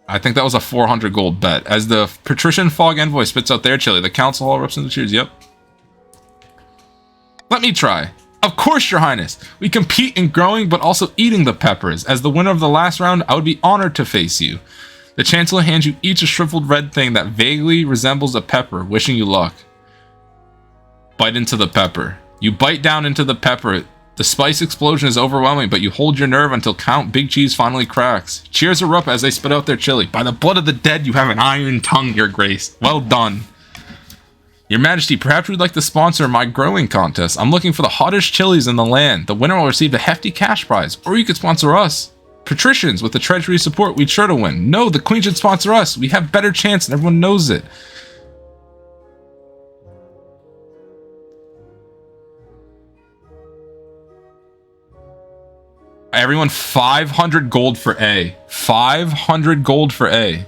I think that was a 400 gold bet. As the patrician Fog Envoy spits out their chili, the council hall erupts in cheers. Yep. Let me try. Of course, Your Highness. We compete in growing, but also eating the peppers. As the winner of the last round, I would be honored to face you. The Chancellor hands you each a shriveled red thing that vaguely resembles a pepper, wishing you luck. Bite into the pepper. You bite down into the pepper. The spice explosion is overwhelming, but you hold your nerve until Count Big Cheese finally cracks. Cheers erupt as they spit out their chili. By the blood of the dead, you have an iron tongue, Your Grace. Well done. Your Majesty, perhaps you'd like to sponsor my growing contest. I'm looking for the hottest chilies in the land. The winner will receive a hefty cash prize. Or you could sponsor us. Patricians, with the treasury support, we'd sure to win. No, the Queen should sponsor us. We have better chance and everyone knows it. Everyone, 500 gold for A. 500 gold for A.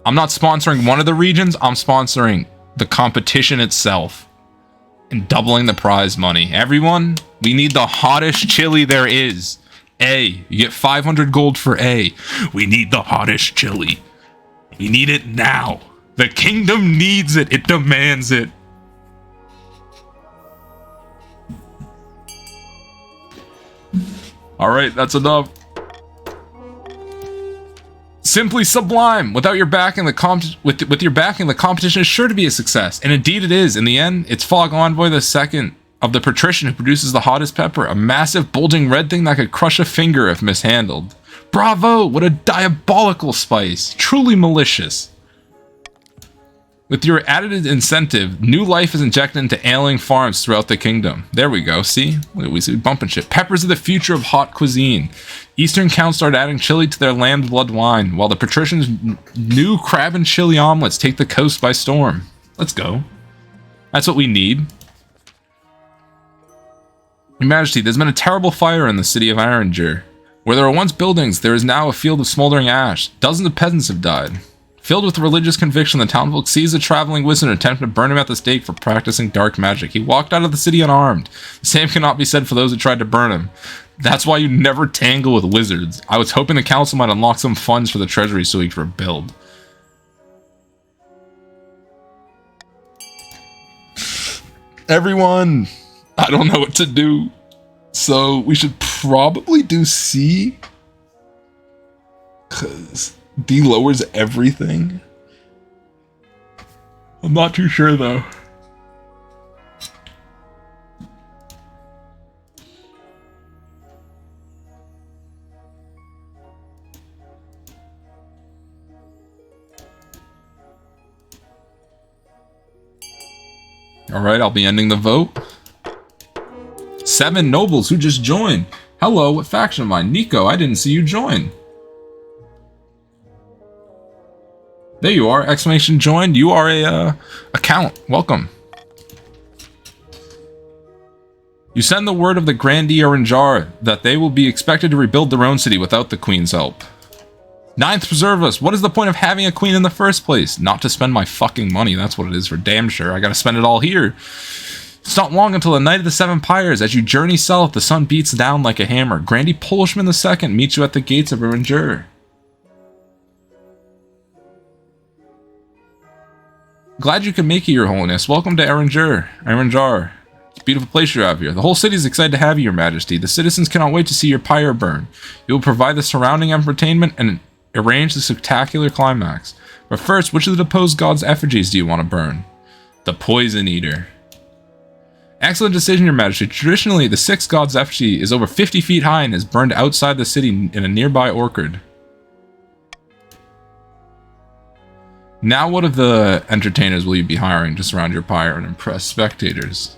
I'm not sponsoring one of the regions, I'm sponsoring the competition itself. And doubling the prize money. Everyone, we need the hottest chili there is. A. You get 500 gold for A. We need the hottest chili. We need it now. The kingdom needs it. It demands it. Alright, that's enough. Simply sublime. Without your backing, with your backing, the competition is sure to be a success, and indeed it is. In the end, it's Fog Envoy the second of the patrician who produces the hottest pepper, a massive, bulging red thing that could crush a finger if mishandled. Bravo! What a diabolical spice! Truly malicious. With your added incentive, new life is injected into ailing farms throughout the kingdom. There we go, see? We see bumping shit. Peppers are the future of hot cuisine. Eastern counts start adding chili to their lamb's blood wine, while the patricians' new crab and chili omelets take the coast by storm. Let's go. That's what we need. Your Majesty, there's been a terrible fire in the city of Archara. Where there were once buildings, there is now a field of smoldering ash. Dozens of peasants have died. Filled with religious conviction, the townfolk seized a traveling wizard and attempted to burn him at the stake for practicing dark magic. He walked out of the city unarmed. The same cannot be said for those who tried to burn him. That's why you never tangle with wizards. I was hoping the council might unlock some funds for the treasury so we could rebuild. Everyone, I don't know what to do. So we should probably do C. Because D lowers everything. I'm not too sure though. Alright, I'll be ending the vote. 7 nobles who just joined. Hello, what faction am I? Nico, I didn't see you join. There you are! Exclamation joined. You are a account. Welcome. You send the word of the Grandee Archara that they will be expected to rebuild their own city without the Queen's help. Ninth, preserve us. What is the point of having a queen in the first place? Not to spend my fucking money. That's what it is for damn sure. I gotta spend it all here. It's not long until the Night of the Seven Pyres. As you journey south, the sun beats down like a hammer. Grandee Polishman II meets you at the gates of Archara. Glad you could make it, Your Holiness. Welcome to Archara. It's a beautiful place you have here. The whole city is excited to have you, Your Majesty. The citizens cannot wait to see your pyre burn. You will provide the surrounding entertainment and arrange the spectacular climax. But first, which of the deposed gods' effigies do you want to burn? The Poison Eater. Excellent decision, Your Majesty. Traditionally, the sixth god's effigy is over 50 feet high and is burned outside the city in a nearby orchard. Now what of the entertainers will you be hiring to surround your pyre and impress spectators?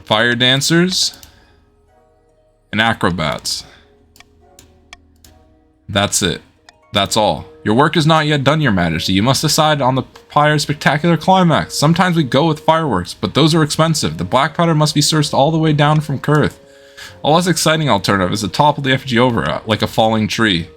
Fire dancers and acrobats. That's it. That's all. Your work is not yet done, Your Majesty. You must decide on the pyre's spectacular climax. Sometimes we go with fireworks, but those are expensive. The black powder must be sourced all the way down from Kurth. A less exciting alternative is to topple the effigy over like a falling tree.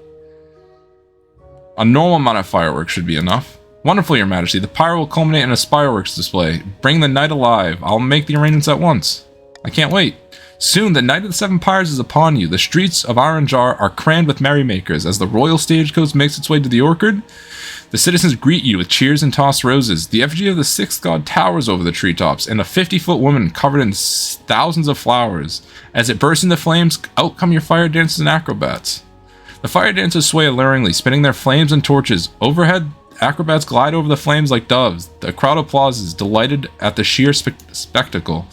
A normal amount of fireworks should be enough. Wonderful, Your Majesty. The pyre will culminate in a fireworks display. Bring the night alive. I'll make the arrangements at once. I can't wait. Soon, the Night of the Seven Pyres is upon you. The streets of Archara are crammed with merrymakers. As the royal stagecoach makes its way to the orchard, the citizens greet you with cheers and toss roses. The effigy of the sixth god towers over the treetops, and a 50-foot woman covered in thousands of flowers. As it bursts into flames, out come your fire dancers and acrobats. The fire dancers sway alluringly, spinning their flames and torches. Overhead, acrobats glide over the flames like doves. The crowd applauses, delighted at the sheer spectacle.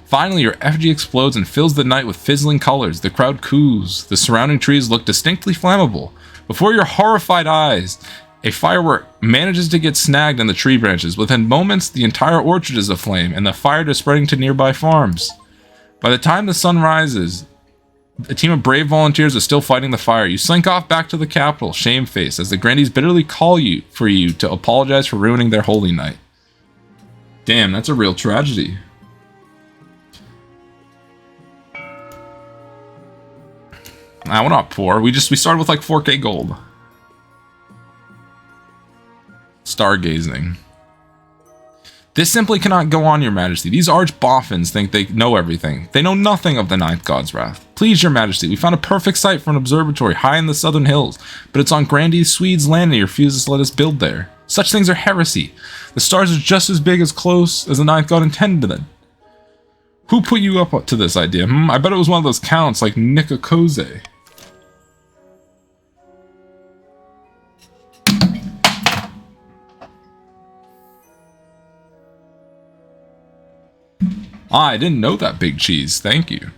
Finally, your effigy explodes and fills the night with fizzling colors. The crowd coos. The surrounding trees look distinctly flammable. Before your horrified eyes, a firework manages to get snagged in the tree branches. Within moments, the entire orchard is aflame, and the fire is spreading to nearby farms. By the time the sun rises, a team of brave volunteers are still fighting the fire. You slink off back to the capital, shamefaced, as the Grandees bitterly call for you to apologize for ruining their holy night. Damn, that's a real tragedy. Nah, we're not poor. We started with like 4k gold. Stargazing. This simply cannot go on, Your Majesty. These arch-boffins think they know everything. They know nothing of the Ninth God's wrath. Please, Your Majesty, we found a perfect site for an observatory high in the southern hills, but it's on Grandee Swede's land and he refuses to let us build there. Such things are heresy. The stars are just as big as close as the Ninth God intended them. Who put you up to this idea? I bet it was one of those counts like KotC. I didn't know that, Big Cheese. Thank you.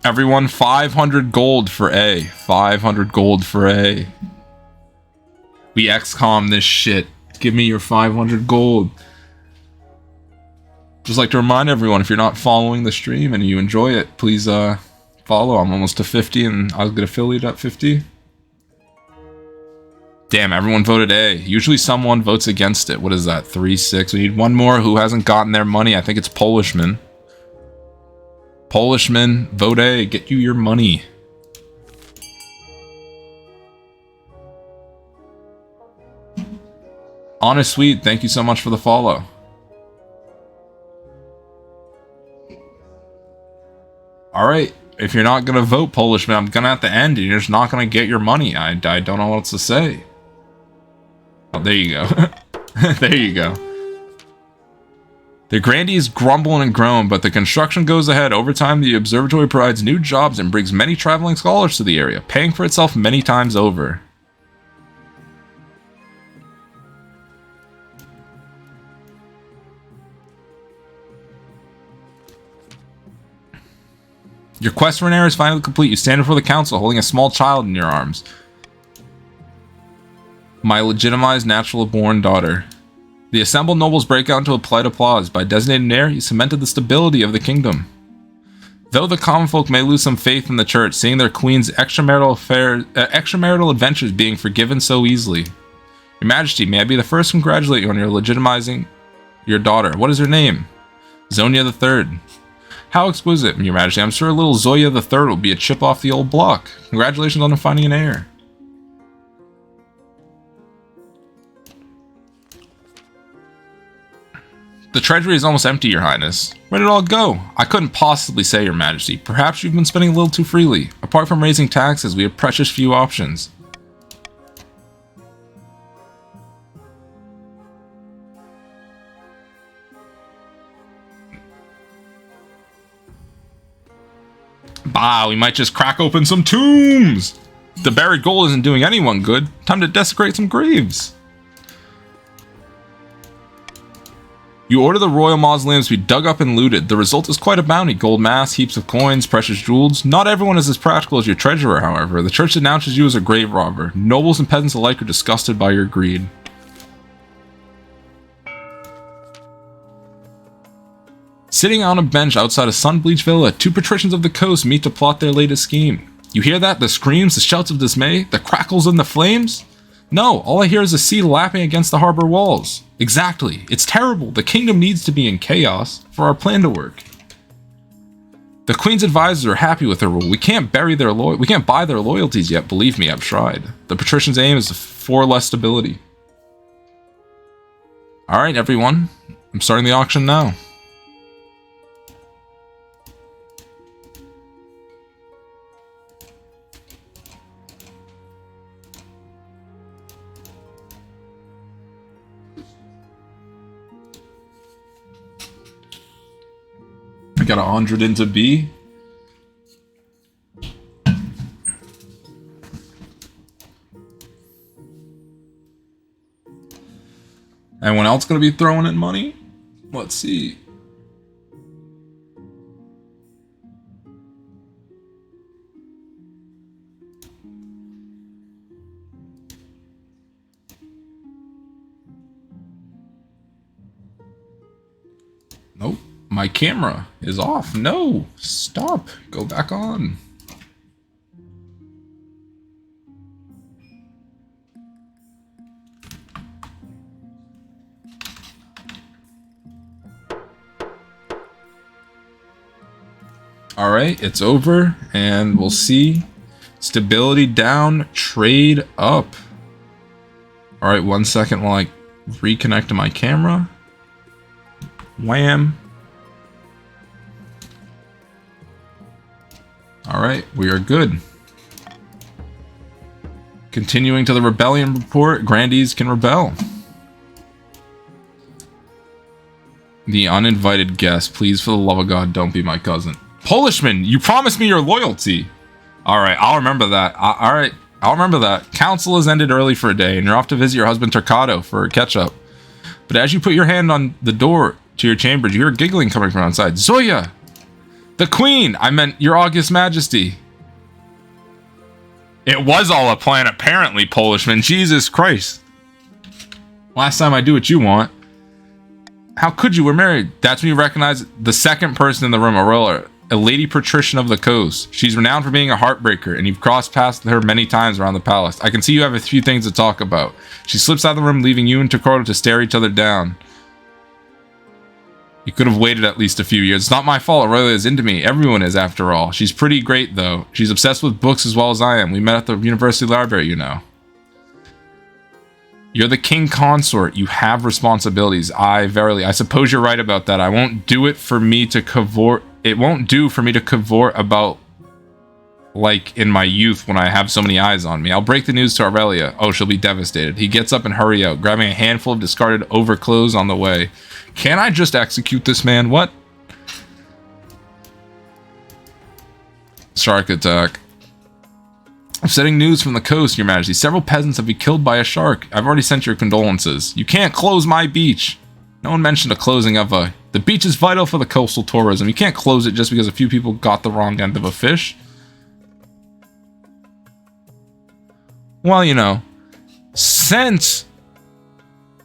Everyone, 500 gold for A. 500 gold for A. We XCOM this shit. Give me your 500 gold. Just like to remind everyone, if you're not following the stream and you enjoy it, please follow. I'm almost to 50 and I'll get affiliate at 50. Damn, everyone voted A. Usually someone votes against it. What is that? 3-6. We need one more who hasn't gotten their money. I think it's Polishman. Polishman, vote A. Get you your money. Honest Sweet, thank you so much for the follow. Alright, if you're not gonna vote, Polishman, I'm gonna have to end and you're just not gonna get your money. I don't know what else to say. Oh, there you go. There you go. The Grandees grumble and groan, but the construction goes ahead. Over time, the observatory provides new jobs and brings many traveling scholars to the area, paying for itself many times over. Your quest for an heir is finally complete. You stand before the council, holding a small child in your arms. My legitimized natural-born daughter. The assembled nobles break out into a polite applause. By designating heir, he cemented the stability of the kingdom. Though the common folk may lose some faith in the church, seeing their queen's extramarital adventures being forgiven so easily. Your Majesty, may I be the first to congratulate you on your legitimizing your daughter. What is her name? Zhoya III. How exquisite, Your Majesty. I'm sure little Zhoya III will be a chip off the old block. Congratulations on finding an heir. The treasury is almost empty, Your Highness. Where did it all go? I couldn't possibly say, Your Majesty. Perhaps you've been spending a little too freely. Apart from raising taxes, we have precious few options. Bah, we might just crack open some tombs! The buried gold isn't doing anyone good. Time to desecrate some graves. You order the royal mausoleums to be dug up and looted. The result is quite a bounty. Gold mass, heaps of coins, precious jewels. Not everyone is as practical as your treasurer, however. The church denounces you as a grave robber. Nobles and peasants alike are disgusted by your greed. Sitting on a bench outside a sun-bleached villa, two patricians of the coast meet to plot their latest scheme. You hear that? The screams, the shouts of dismay, the crackles and the flames? No, all I hear is the sea lapping against the harbor walls. Exactly. It's terrible. The kingdom needs to be in chaos for our plan to work. The Queen's advisors are happy with her rule. We can't buy their loyalties yet. Believe me, I've tried. The patrician's aim is for less stability. Alright, everyone. I'm starting the auction now. Got 100 into B. Anyone else gonna be throwing in money? Let's see. Nope. My camera is off. No, stop. Go back on. All right, it's over, and we'll see. Stability down, trade up. All right, 1 second while I reconnect to my camera. Wham. Alright, we are good. Continuing to the rebellion report, grandees can rebel. The uninvited guest, please for the love of God, don't be my cousin. Polishman, you promised me your loyalty. Alright, I'll remember that. Alright, I'll remember that. Council has ended early for a day, and you're off to visit your husband Turcado for a catch-up. But as you put your hand on the door to your chambers, you hear giggling coming from outside. Zhoya! The Queen! I meant your August Majesty. It was all a plan, apparently, Polishman. Jesus Christ. Last time I do what you want. How could you? We're married. That's when you recognize the second person in the room, a lady patrician of the coast. She's renowned for being a heartbreaker, and you've crossed paths with her many times around the palace. I can see you have a few things to talk about. She slips out of the room, leaving you and Takoro to stare each other down. You could have waited at least a few years. It's not my fault Aurelia is into me. Everyone is, after all. She's pretty great, though. She's obsessed with books as well as I am. We met at the university library, you know. You're the king consort. You have responsibilities. I suppose you're right about that. I won't do it for me to cavort. It won't do for me to cavort about, like, in my youth when I have so many eyes on me. I'll break the news to Aurelia. Oh, she'll be devastated. He gets up and hurry out, grabbing a handful of discarded overclothes on the way. Can I just execute this man? What? Shark attack. I'm sending news from the coast, Your Majesty. Several peasants have been killed by a shark. I've already sent your condolences. You can't close my beach. No one mentioned a closing of a... The beach is vital for the coastal tourism. You can't close it just because a few people got the wrong end of a fish. Well, you know, since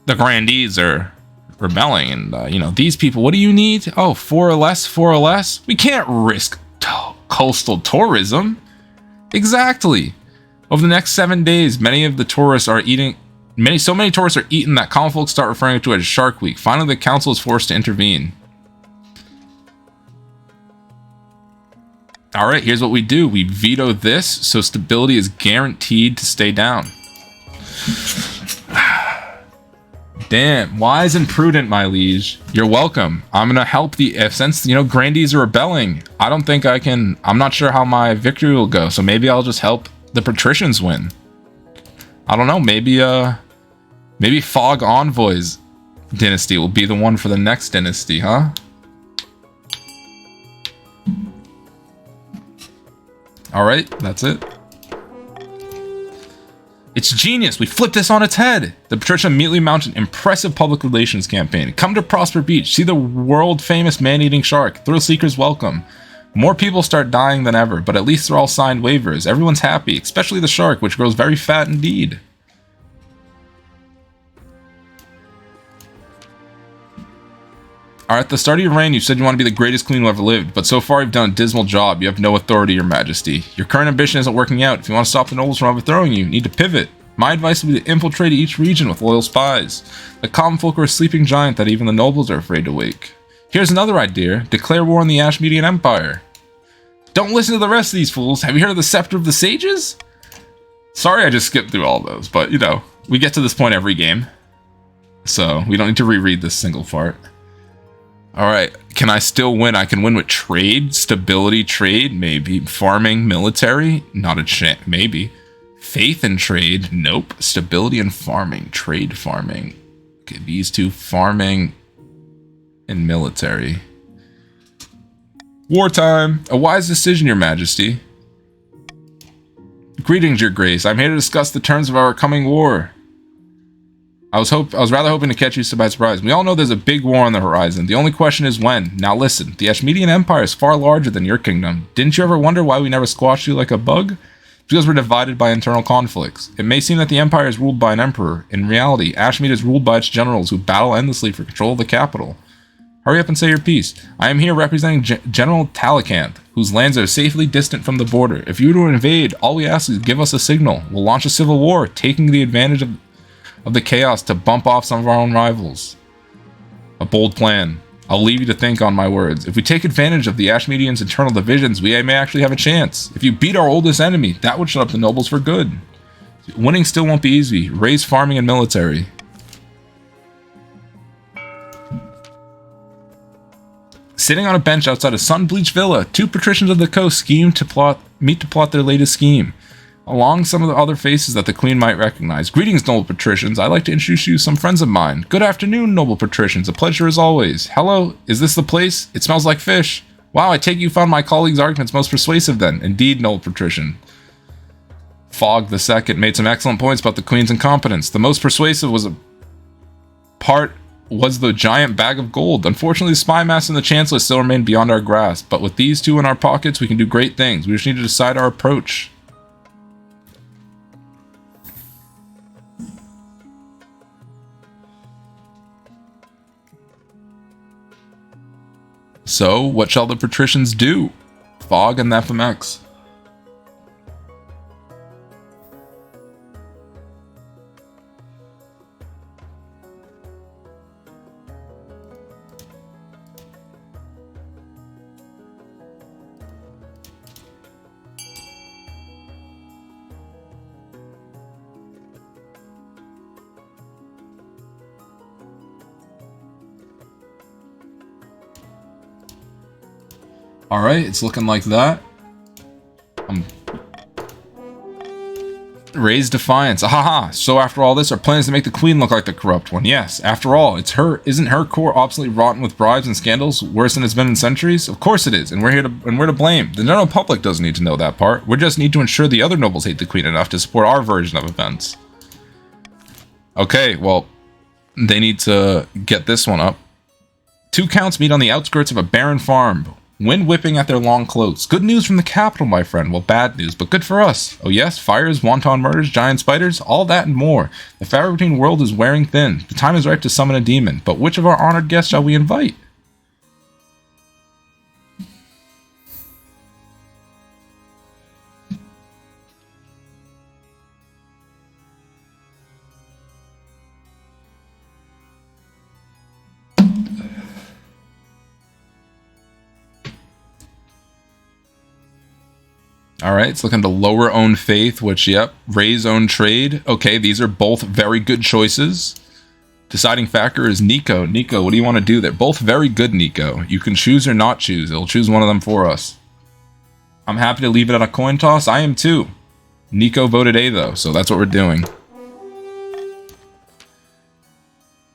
the grandees are rebelling, and you know, these people, what do you need? Oh, 4 or less, 4 or less. We can't risk coastal tourism. Exactly. Over the next 7 days, many tourists are eating that common folks start referring to it as Shark Week. Finally, the council is forced to intervene. All right, here's what we do. We veto this, so stability is guaranteed to stay down. Damn, wise and prudent, my liege. You're welcome. I'm gonna help since, you know, grandees are rebelling. I don't think I can, I'm not sure how my victory will go, so maybe I'll just help the patricians win. I don't know, maybe Fog Envoy's dynasty will be the one for the next dynasty, huh? Alright, that's it. It's genius! We flipped this on its head! The patrician immediately mounted an impressive public relations campaign. Come to Prosper Beach, see the world-famous man-eating shark. Thrill seekers welcome. More people start dying than ever, but at least they're all signed waivers. Everyone's happy, especially the shark, which grows very fat indeed. Alright, at the start of your reign, you said you want to be the greatest queen who ever lived, but so far you've done a dismal job. You have no authority, your majesty. Your current ambition isn't working out. If you want to stop the nobles from overthrowing you, you need to pivot. My advice would be to infiltrate each region with loyal spies. The common folk are a sleeping giant that even the nobles are afraid to wake. Here's another idea. Declare war on the Ashmedian Empire. Don't listen to the rest of these fools. Have you heard of the Scepter of the Sages? Sorry I just skipped through all those, but, you know, we get to this point every game. So, we don't need to reread this single part. Alright, can I still win? I can win with trade, stability, trade, maybe. Farming, military, not a chance, maybe. Faith and trade, nope. Stability and farming, trade, farming. Okay, these two, farming and military. Wartime, a wise decision, your majesty. Greetings, your grace. I'm here to discuss the terms of our coming war. I was rather hoping to catch you by surprise. We all know there's a big war on the horizon. The only question is when. Now listen, the Ashmedian Empire is far larger than your kingdom. Didn't you ever wonder why we never squashed you like a bug? Because we're divided by internal conflicts. It may seem that the empire is ruled by an emperor. In reality, Ashmead is ruled by its generals who battle endlessly for control of the capital. Hurry up and say your piece. I am here representing General Talakanth, whose lands are safely distant from the border. If you were to invade, all we ask is give us a signal. We'll launch a civil war, taking the advantage of the chaos to bump off some of our own rivals. A bold plan. I'll leave you to think on my words. If we take advantage of the Ashmedians' internal divisions, we may actually have a chance. If you beat our oldest enemy, that would shut up the nobles for good. Winning still won't be easy. Raise farming and military. Sitting on a bench outside a sun-bleached villa, two patricians of the coast meet to plot their latest scheme. Along some of the other faces that the queen might recognize. Greetings, noble patricians. I'd like to introduce you to some friends of mine. Good afternoon, noble patricians. A pleasure as always. Hello, is this the place? It smells like fish. Wow, I take you found my colleague's arguments most persuasive then. Indeed, noble patrician. Fog the Second made some excellent points about the queen's incompetence. The most persuasive was the giant bag of gold. Unfortunately, the spy master and the chancellor still remain beyond our grasp. But with these two in our pockets, we can do great things. We just need to decide our approach. So, what shall the patricians do? Fog and FMX. Alright, it's looking like that. Raise defiance. Ahaha! So after all this, our plan is to make the queen look like the corrupt one. Yes, after all, isn't her core obstinately rotten with bribes and scandals, worse than it's been in centuries? Of course it is, and we're to blame. The general public doesn't need to know that part. We just need to ensure the other nobles hate the queen enough to support our version of events. Okay, well, they need to get this one up. Two counts meet on the outskirts of a barren farm. Wind whipping at their long cloaks. Good news from the capital, my friend. Well, bad news, but good for us. Oh yes, fires, wanton murders, giant spiders, all that and more. The fabric between world is wearing thin. The time is ripe to summon a demon. But which of our honored guests shall we invite? Alright, it's looking to lower own faith, which, yep, raise own trade. Okay, these are both very good choices. Deciding factor is Nico. Nico, what do you want to do? They're both very good, Nico. You can choose or not choose. It'll choose one of them for us. I'm happy to leave it on a coin toss. I am too. Nico voted A, though, so that's what we're doing.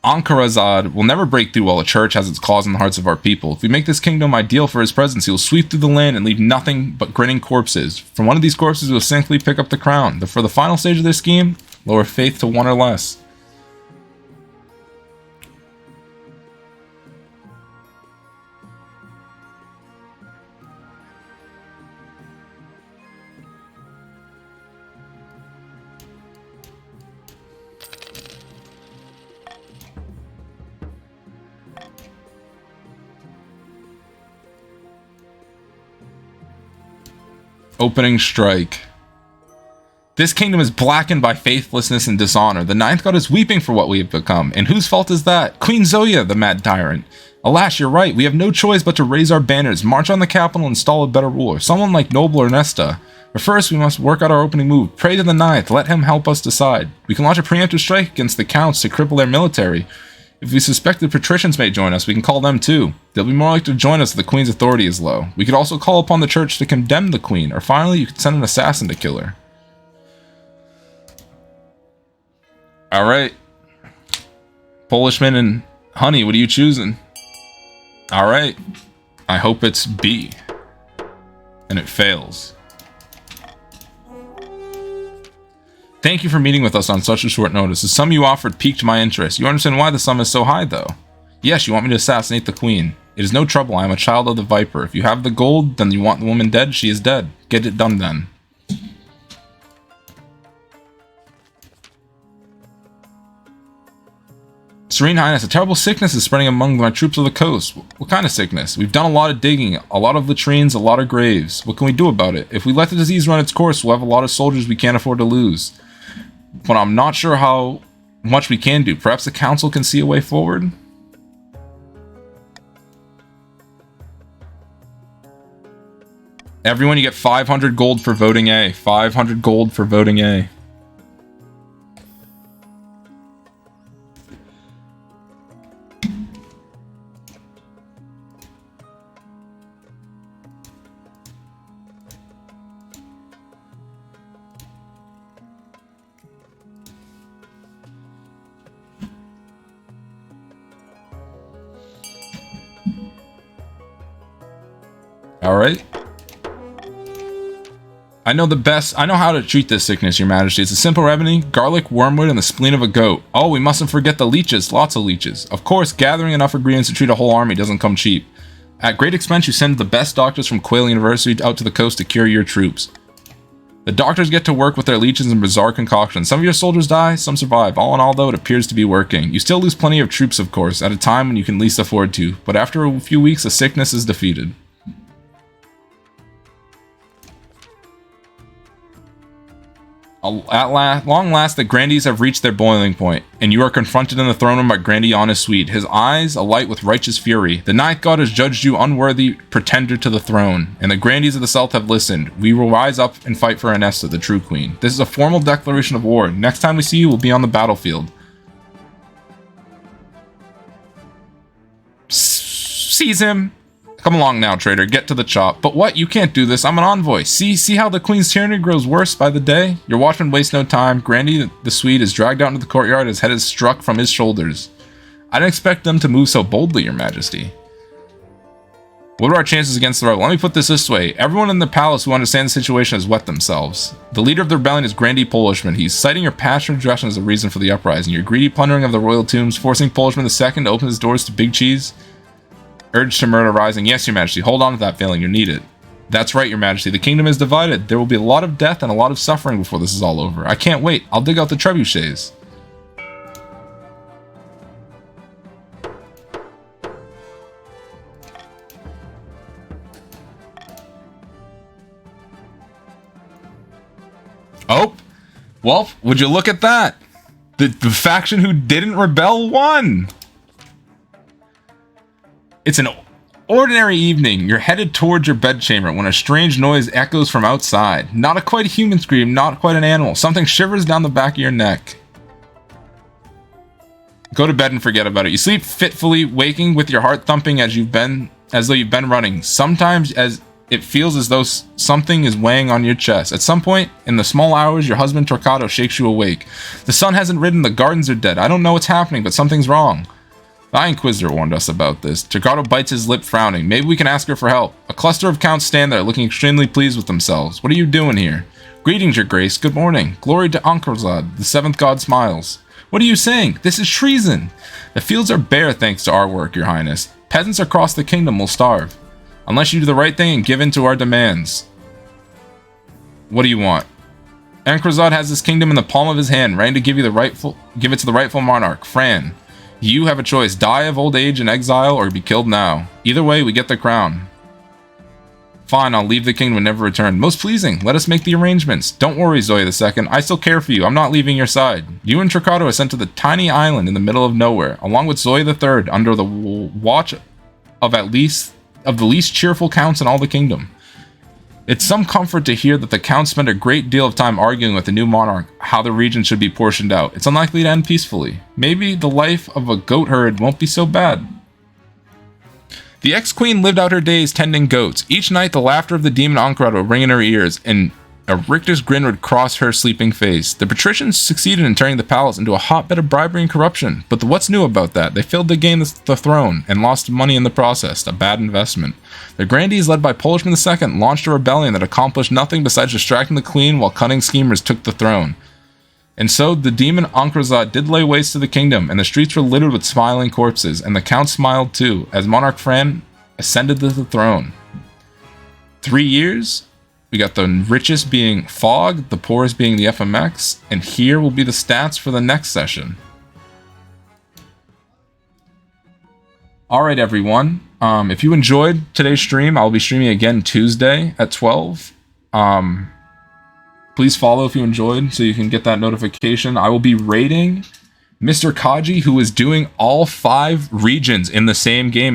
Ankarazad will never break through while a church has its claws in the hearts of our people. If we make this kingdom ideal for his presence, he will sweep through the land and leave nothing but grinning corpses. From one of these corpses, we will simply pick up the crown. For the final stage of their scheme, lower faith to 1 or less. Opening strike. This kingdom is blackened by faithlessness and dishonor. The ninth god is weeping for what we have become. And whose fault is that? Queen Zhoya, the mad tyrant. Alas, you're right. We have no choice but to raise our banners, march on the capital, and install a better ruler. Someone like Noble or Nesta. But first, we must work out our opening move. Pray to the ninth. Let him help us decide. We can launch a preemptive strike against the counts to cripple their military. If we suspect the patricians may join us, we can call them too. They'll be more likely to join us if the queen's authority is low. We could also call upon the church to condemn the queen, or finally, you could send an assassin to kill her. Alright. Polishman and Honey, what are you choosing? Alright. I hope it's B. And it fails. Thank you for meeting with us on such a short notice. The sum you offered piqued my interest. You understand why the sum is so high, though? Yes, you want me to assassinate the queen. It is no trouble. I am a child of the Viper. If you have the gold, then you want the woman dead, she is dead. Get it done, then. Serene Highness, a terrible sickness is spreading among my troops of the coast. What kind of sickness? We've done a lot of digging, a lot of latrines, a lot of graves. What can we do about it? If we let the disease run its course, we'll have a lot of soldiers we can't afford to lose. But I'm not sure how much we can do. Perhaps the council can see a way forward? Everyone, you get 500 gold for voting A. 500 gold for voting A. Alright. I know how to treat this sickness, your majesty. It's a simple remedy, garlic, wormwood, and the spleen of a goat. Oh, we mustn't forget the leeches, lots of leeches. Of course, gathering enough ingredients to treat a whole army doesn't come cheap. At great expense, you send the best doctors from Quail University out to the coast to cure your troops. The doctors get to work with their leeches and bizarre concoctions. Some of your soldiers die, some survive. All in all, though, it appears to be working. You still lose plenty of troops, of course, at a time when you can least afford to, but after a few weeks, the sickness is defeated. At long last, the Grandees have reached their boiling point, and you are confronted in the throne room by Grandee Honest Sweet, his eyes alight with righteous fury. The ninth god has judged you unworthy pretender to the throne, and the Grandees of the South have listened. We will rise up and fight for Anesta, the true queen. This is a formal declaration of war. Next time we see you, we'll be on the battlefield. Seize him! Come along now, traitor. Get to the chop. But what? You can't do this. I'm an envoy. See how the queen's tyranny grows worse by the day? Your watchman wastes no time. Grandee the Swede is dragged out into the courtyard. His head is struck from his shoulders. I didn't expect them to move so boldly, your majesty. What are our chances against the rebel? Let me put this way. Everyone in the palace who understands the situation has wet themselves. The leader of the rebellion is Grandee Polishman. He's citing your passionate aggression as the reason for the uprising. Your greedy plundering of the royal tombs, forcing Polishman II to open his doors to Big Cheese. Urge to murder rising. Yes, your majesty. Hold on to that feeling. You need it. That's right, your majesty. The kingdom is divided. There will be a lot of death and a lot of suffering before this is all over. I can't wait. I'll dig out the trebuchets. Oh, well, would you look at that? The faction who didn't rebel won. It's an ordinary evening. You're headed towards your bedchamber when a strange noise echoes from outside. Not a quite human scream, not quite an animal. Something shivers down the back of your neck. Go to bed and forget about it. You sleep fitfully, waking with your heart thumping as though you've been running. Sometimes as it feels as though something is weighing on your chest. At some point, in the small hours, your husband Torquato shakes you awake. The sun hasn't risen, the gardens are dead. I don't know what's happening, but something's wrong. The High Inquisitor warned us about this. Torquato bites his lip, frowning. Maybe we can ask her for help. A cluster of counts stand there, looking extremely pleased with themselves. What are you doing here? Greetings, your grace. Good morning. Glory to Ankarzad. The seventh god smiles. What are you saying? This is treason. The fields are bare thanks to our work, your highness. Peasants across the kingdom will starve. Unless you do the right thing and give in to our demands. What do you want? Ankarzad has this kingdom in the palm of his hand, ready to give it to the rightful monarch, Fran. You have a choice, die of old age in exile or be killed now. Either way, we get the crown. Fine, I'll leave the kingdom and never return. Most pleasing, let us make the arrangements. Don't worry, Zhoya II, I still care for you, I'm not leaving your side. You and Torquato are sent to the tiny island in the middle of nowhere, along with Zhoya III, under the watch of the least cheerful counts in all the kingdom. It's some comfort to hear that the counts spend a great deal of time arguing with the new monarch how the region should be portioned out. It's unlikely to end peacefully. Maybe the life of a goat herd won't be so bad. The ex-queen lived out her days tending goats. Each night the laughter of the demon Ankrat would ring in her ears, and a rictus grin would cross her sleeping face. The patricians succeeded in turning the palace into a hotbed of bribery and corruption. But what's new about that? They failed to gain the throne and lost money in the process. A bad investment. The grandees, led by Polishman II, launched a rebellion that accomplished nothing besides distracting the queen while cunning schemers took the throne. And so the demon Ankarzad did lay waste to the kingdom, and the streets were littered with smiling corpses, and the count smiled too, as Monarch Fran ascended to the throne. 3 years? We got the richest being Fog, the poorest being the FMX, and here will be the stats for the next session. Alright everyone, if you enjoyed today's stream, I'll be streaming again Tuesday at 12. Please follow if you enjoyed so you can get that notification. I will be raiding Mr. Kaji, who is doing all 5 regions in the same game